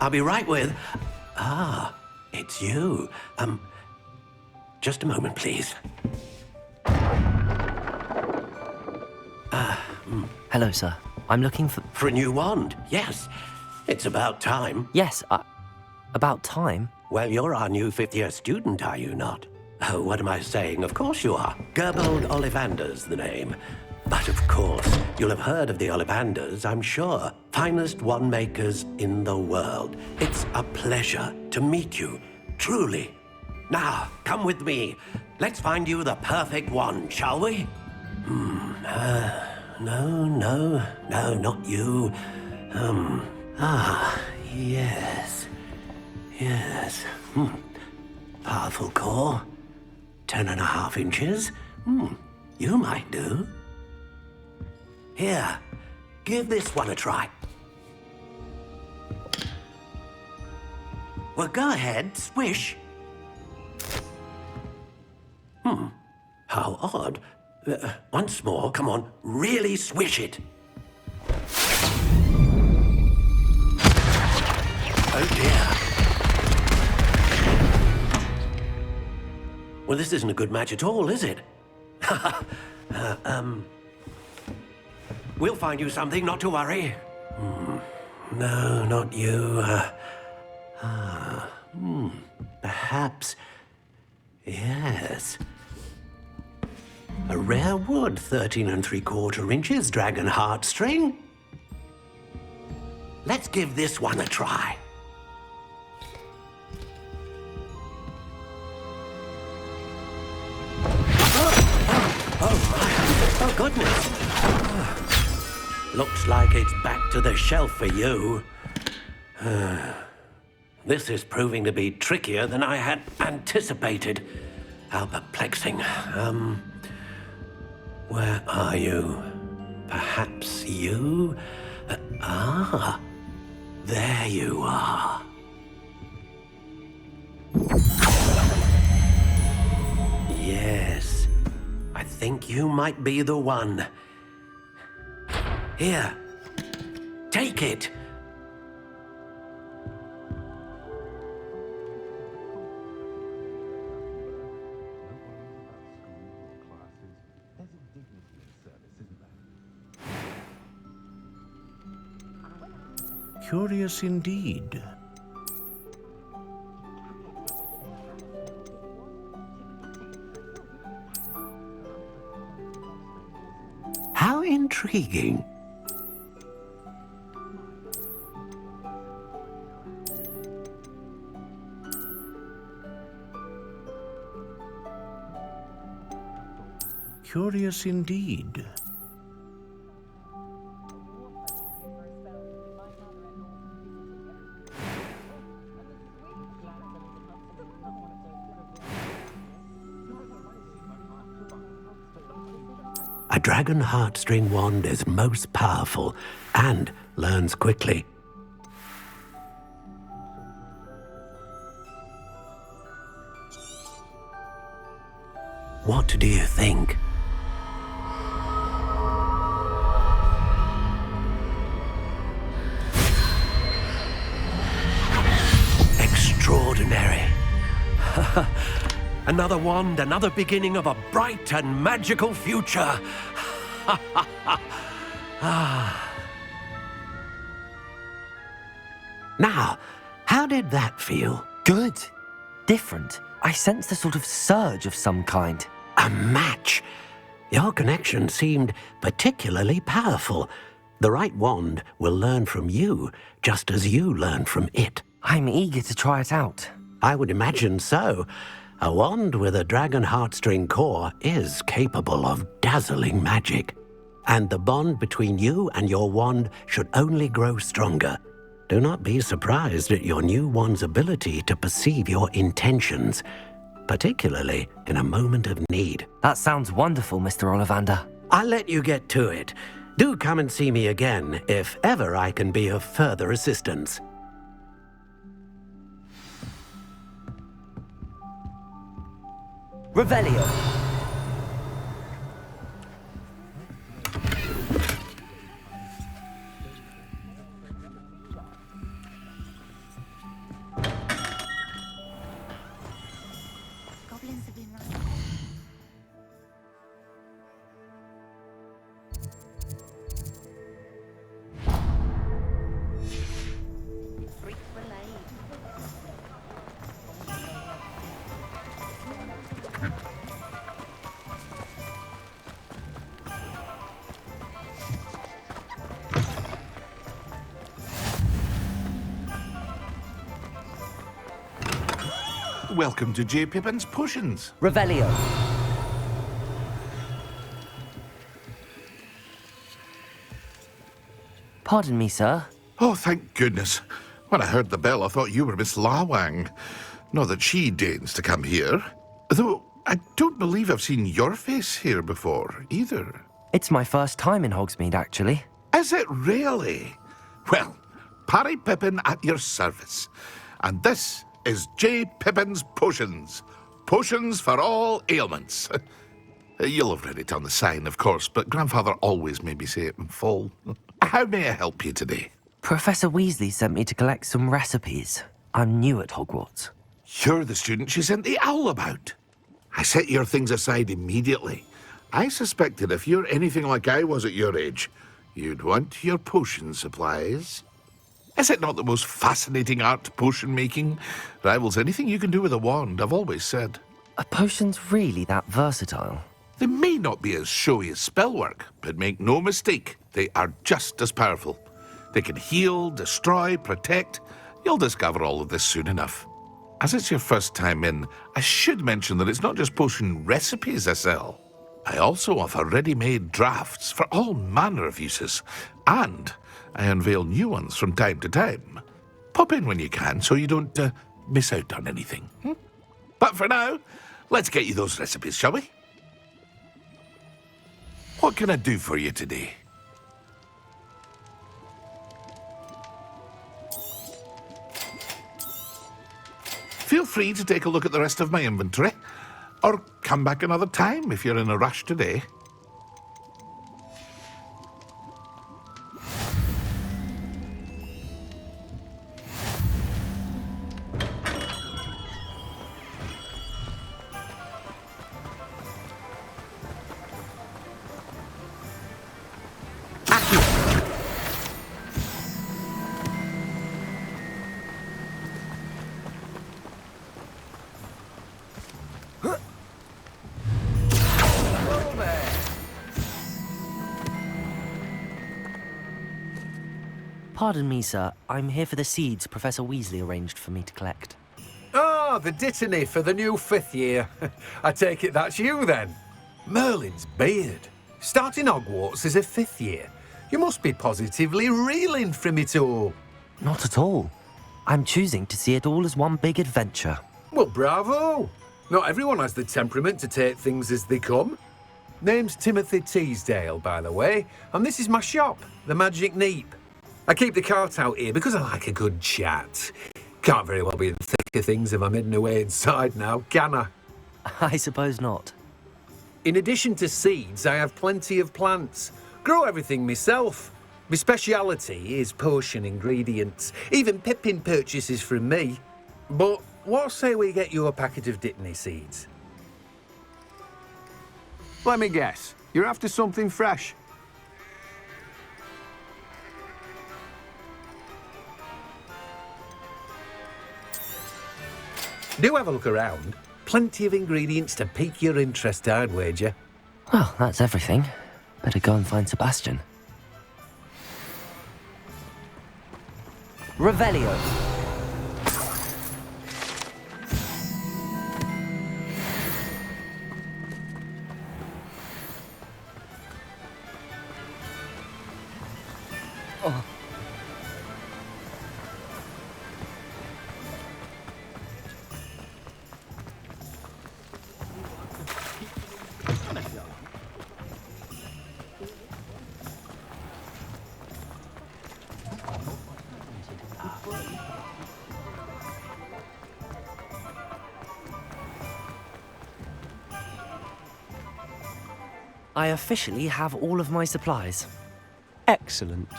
I'll be right with... it's you. Just a moment, please. Hello, sir. I'm looking for... For a new wand, yes. It's about time. Yes, about time? Well, you're our new fifth-year student, are you not? Oh, what am I saying? Of course you are. Gerbold Ollivander's the name. But of course, you'll have heard of the Ollivanders, I'm sure. Finest wand makers in the world. It's a pleasure to meet you, truly. Now, come with me. Let's find you the perfect wand, shall we? No, not you. Yes. Powerful core. 10.5 inches. You might do. Here, give this one a try. Well, go ahead, swish. How odd. Once more, come on, really swish it. Oh dear. Well, this isn't a good match at all, is it? We'll find you something, not to worry. No, not you. Perhaps. Yes. A rare wood, 13 3/4 inches, dragon heartstring. Let's give this one a try. Oh, goodness. Looks like it's back to the shelf for you. This is proving to be trickier than I had anticipated. How perplexing. Where are you? Perhaps you? There you are. Yes, I think you might be the one. Here, take it. Curious indeed. How intriguing. Curious indeed. A dragon heartstring wand is most powerful and learns quickly. What do you think? Extraordinary. Another wand, another beginning of a bright and magical future. Now, how did that feel? Good. Different. I sensed a sort of surge of some kind. A match. Your connection seemed particularly powerful. The right wand will learn from you, just as you learn from it. I'm eager to try it out. I would imagine so. A wand with a dragon heartstring core is capable of dazzling magic. And the bond between you and your wand should only grow stronger. Do not be surprised at your new one's ability to perceive your intentions, particularly in a moment of need. That sounds wonderful, Mr. Ollivander. I'll let you get to it. Do come and see me again if ever I can be of further assistance. Revelio. Welcome to J. Pippin's Potions. Revelio. Pardon me, sir. Oh, thank goodness. When I heard the bell, I thought you were Miss Lawang. Not that she deigns to come here. Though, I don't believe I've seen your face here before, either. It's my first time in Hogsmeade, actually. Is it really? Well, Parry Pippin at your service. And this is J. Pippin's Potions. Potions for all ailments. You'll have read it on the sign, of course, but Grandfather always made me say it in full. How may I help you today? Professor Weasley sent me to collect some recipes. I'm new at Hogwarts. You're the student she sent the owl about. I set your things aside immediately. I suspected if you're anything like I was at your age, you'd want your potion supplies. Is it not the most fascinating art, potion making? Rivals anything you can do with a wand, I've always said. Are potions really that versatile? They may not be as showy as spellwork, but make no mistake, they are just as powerful. They can heal, destroy, protect. You'll discover all of this soon enough. As it's your first time in, I should mention that it's not just potion recipes I sell. I also offer ready-made drafts for all manner of uses, and I unveil new ones from time to time. Pop in when you can so you don't miss out on anything. But for now, let's get you those recipes, shall we? What can I do for you today? Feel free to take a look at the rest of my inventory, or come back another time if you're in a rush today. Pardon me, sir. I'm here for the seeds Professor Weasley arranged for me to collect. Ah, the dittany for the new 5th year. I take it that's you, then. Merlin's beard. Starting Hogwarts as a 5th year. You must be positively reeling from it all. Not at all. I'm choosing to see it all as one big adventure. Well, bravo. Not everyone has the temperament to take things as they come. Name's Timothy Teasdale, by the way, and this is my shop, the Magic Neep. I keep the cart out here because I like a good chat. Can't very well be in the thick of things if I'm hidden away inside now, can I? I suppose not. In addition to seeds, I have plenty of plants. Grow everything myself. My speciality is potion ingredients. Even Pippin purchases from me. But what say we get you a packet of dittany seeds? Let me guess. You're after something fresh. Do have a look around. Plenty of ingredients to pique your interest, I'd wager. Well, that's everything. Better go and find Sebastian. Revelio. I officially have all of my supplies. Excellent.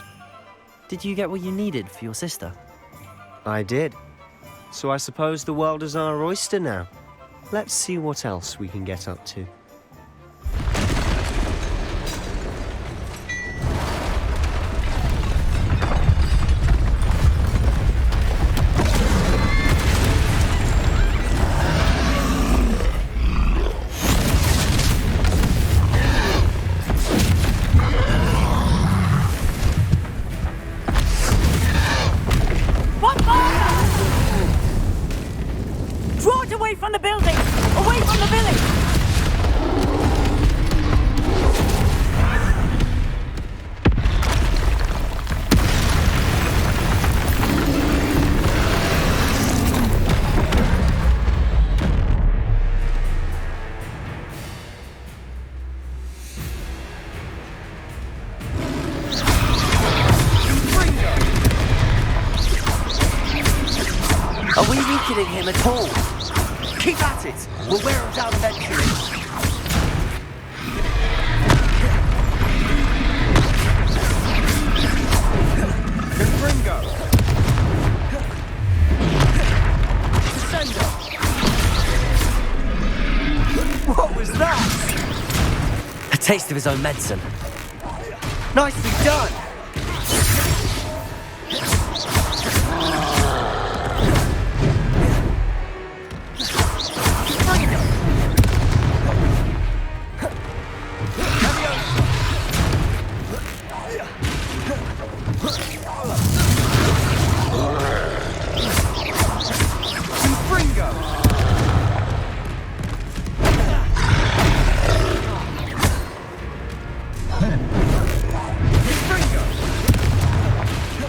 Did you get what you needed for your sister? I did. So I suppose the world is our oyster now. Let's see what else we can get up to. Draw it away from the building! Away from the village! Are we weakening him at all? Keep at it! We'll wear him down eventually. What was that? A taste of his own medicine. Nicely done!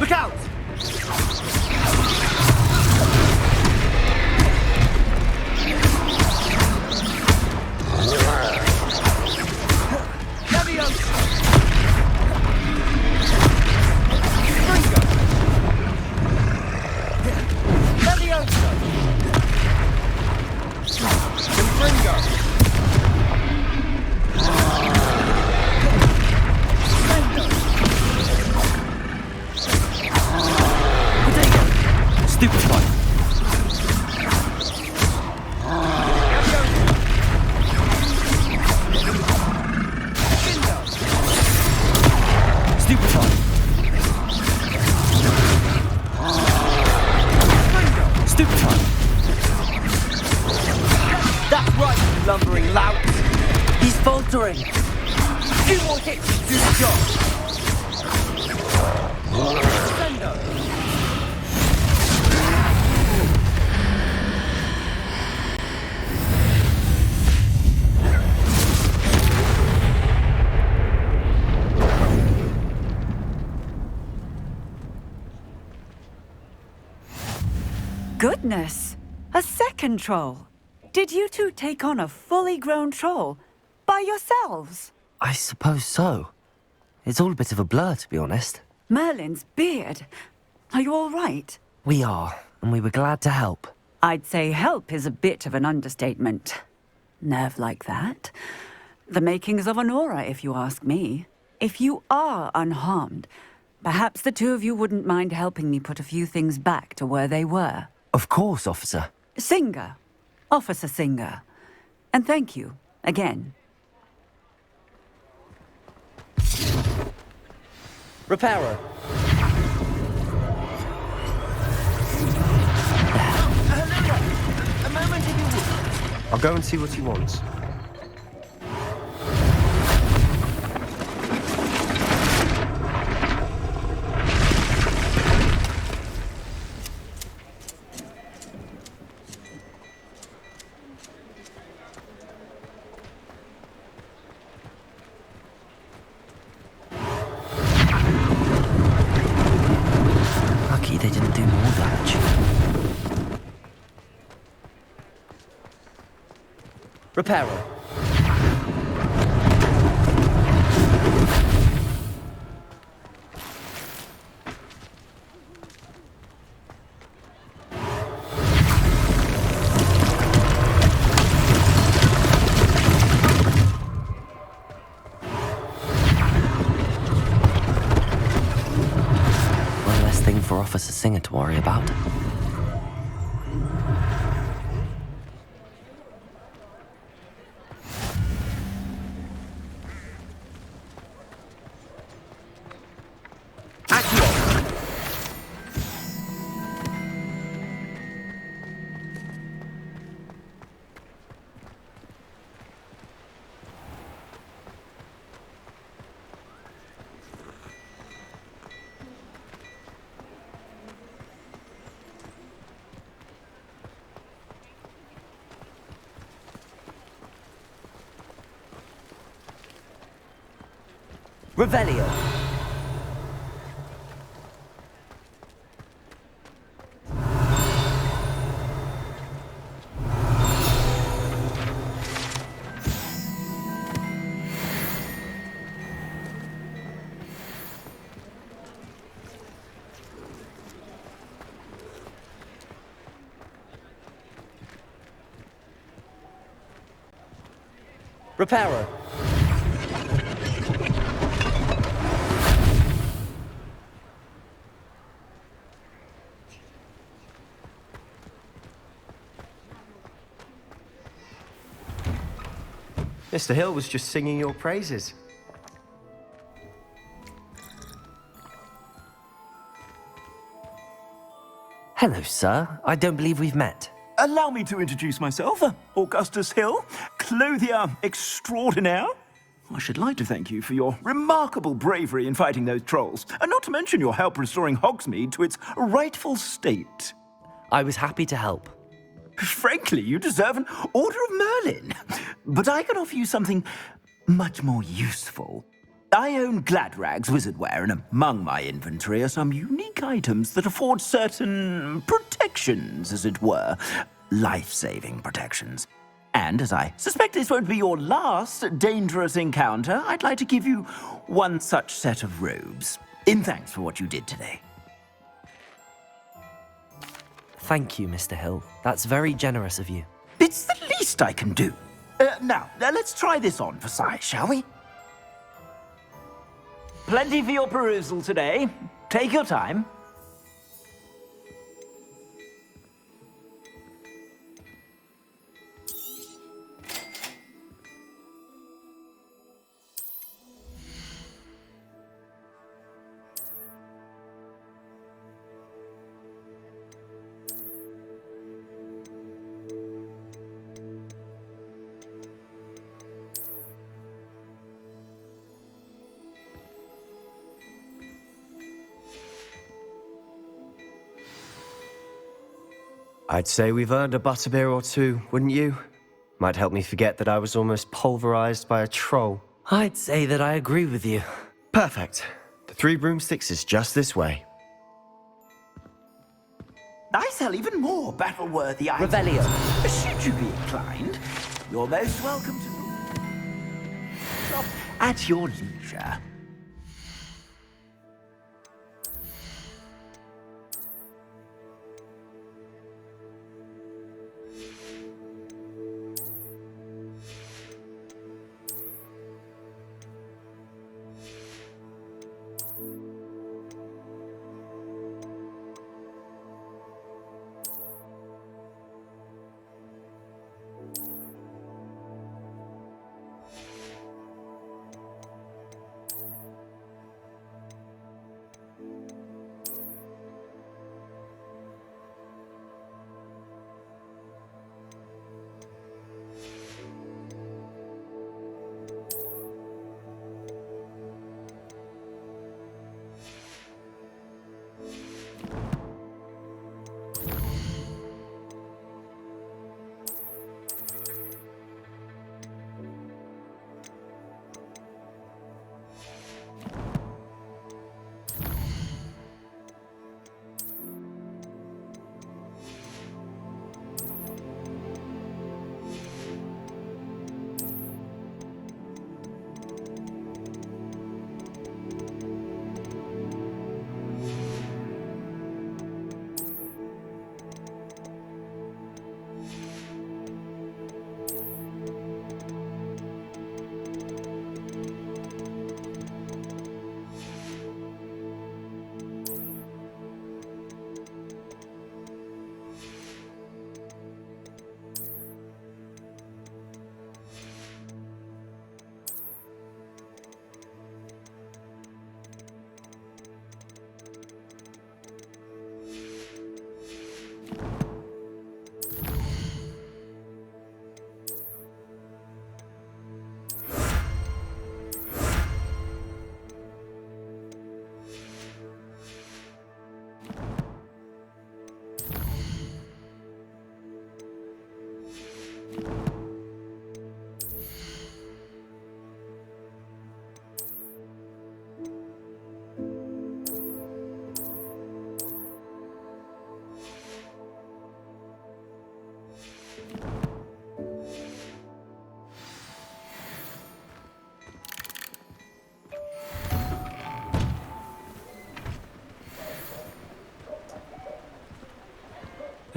Look out! Stupefy. Stupefy. Stupefy. That's right, you lumbering lout! He's faltering. Few more hits to do the job! Goodness! A second troll! Did you two take on a fully grown troll? By yourselves? I suppose so. It's all a bit of a blur, to be honest. Merlin's beard. Are you all right? We are, and we were glad to help. I'd say help is a bit of an understatement. Nerve like that. The makings of an aura, if you ask me. If you are unharmed, perhaps the two of you wouldn't mind helping me put a few things back to where they were. Of course, officer. Singer. Officer Singer. And thank you, again. Repairer. A moment if you would. I'll go and see what he wants. Lucky they didn't do more damage. Repairer. singer to worry about. Revelio. Reparo. Mr. Hill was just singing your praises. Hello, sir. I don't believe we've met. Allow me to introduce myself, Augustus Hill, clothier extraordinaire. I should like to thank you for your remarkable bravery in fighting those trolls, and not to mention your help restoring Hogsmeade to its rightful state. I was happy to help. Frankly, you deserve an Order of Merlin. But I can offer you something much more useful. I own Gladrag's wizardware, and among my inventory are some unique items that afford certain protections, as it were. Life-saving protections. And as I suspect this won't be your last dangerous encounter, I'd like to give you one such set of robes, in thanks for what you did today. Thank you, Mr. Hill. That's very generous of you. It's the least I can do. Now, let's try this on for size, shall we? Plenty for your perusal today. Take your time. I'd say we've earned a butterbeer or two, wouldn't you? Might help me forget that I was almost pulverized by a troll. I'd say that I agree with you. Perfect. The Three Broomsticks is just this way. I sell even more battle-worthy items. Revelio. Should you be inclined, you're most welcome to shop at your leisure.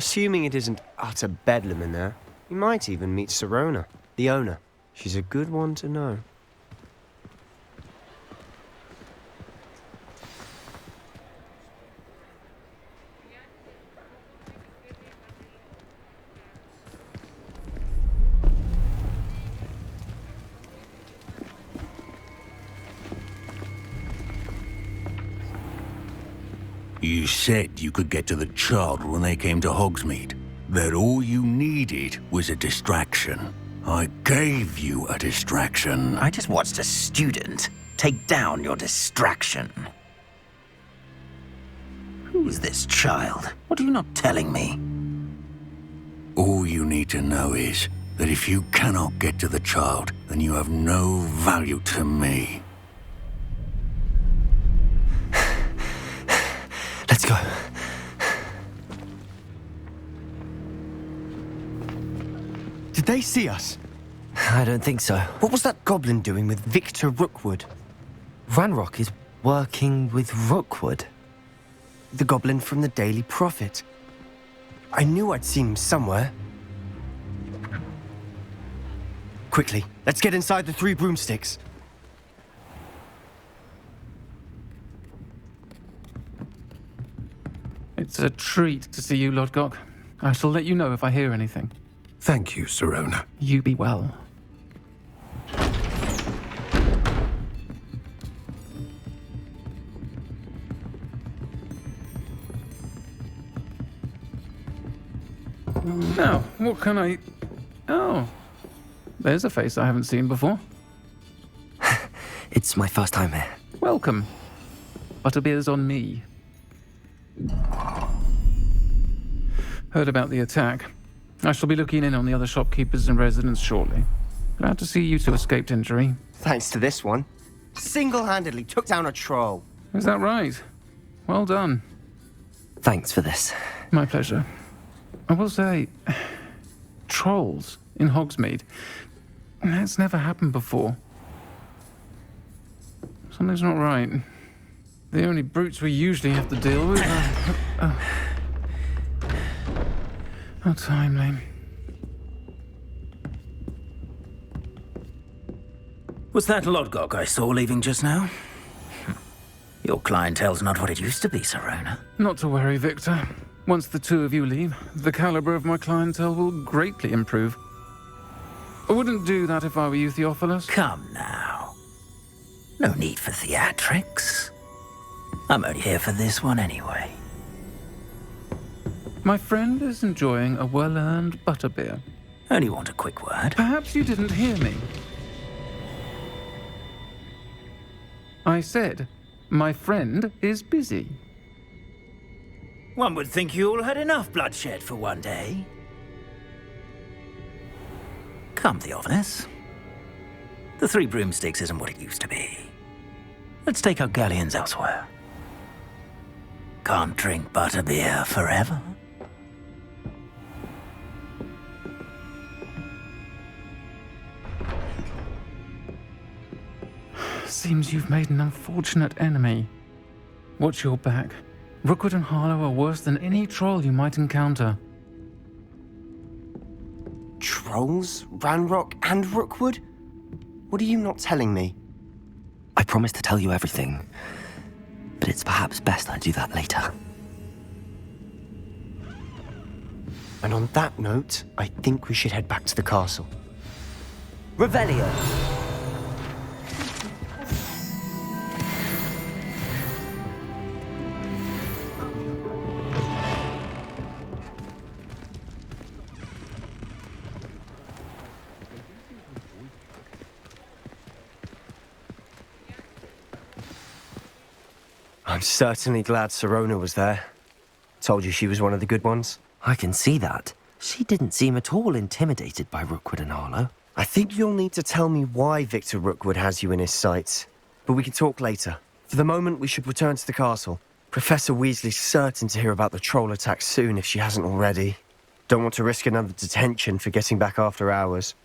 Assuming it isn't utter bedlam in there, you might even meet Sirona, the owner. She's a good one to know. You said you could get to the child when they came to Hogsmeade. That all you needed was a distraction. I gave you a distraction. I just watched a student take down your distraction. Who's this child? What are you not telling me? All you need to know is that if you cannot get to the child, then you have no value to me. Let's go. Did they see us? I don't think so. What was that goblin doing with Victor Rookwood? Ranrock is working with Rookwood. The goblin from the Daily Prophet. I knew I'd seen him somewhere. Quickly, let's get inside the 3 broomsticks. It's a treat to see you, Lodgok. I shall let you know if I hear anything. Thank you, Sirona. You be well. Now, what can I... Oh, there's a face I haven't seen before. It's my first time here. Welcome. Butterbeer's on me. Heard about the attack. I shall be looking in on the other shopkeepers and residents shortly. Glad to see you two escaped injury. Thanks to this one. Single-handedly took down a troll. Is that right? Well done. Thanks for this. My pleasure. I will say, trolls in Hogsmeade. That's never happened before. Something's not right. The only brutes we usually have to deal with are... How timely. Was that Lodgok I saw leaving just now? Your clientele's not what it used to be, Sirona. Not to worry, Victor. Once the two of you leave, the caliber of my clientele will greatly improve. I wouldn't do that if I were you, Theophilus. Come now. No need for theatrics. I'm only here for this one anyway. My friend is enjoying a well-earned butterbeer. Only want a quick word. Perhaps you didn't hear me. I said, my friend is busy. One would think you all had enough bloodshed for one day. Come, Theophilus. The 3 broomsticks isn't what it used to be. Let's take our galleons elsewhere. Can't drink butterbeer forever. Seems you've made an unfortunate enemy. Watch your back. Rookwood and Harlow are worse than any troll you might encounter. Trolls? Ranrock and Rookwood? What are you not telling me? I promised to tell you everything, but it's perhaps best I do that later. And on that note, I think we should head back to the castle. Revelio! I'm certainly glad Sirona was there. Told you she was one of the good ones. I can see that. She didn't seem at all intimidated by Rookwood and Harlow. I think you'll need to tell me why Victor Rookwood has you in his sights. But we can talk later. For the moment, we should return to the castle. Professor Weasley's certain to hear about the troll attack soon if she hasn't already. Don't want to risk another detention for getting back after hours.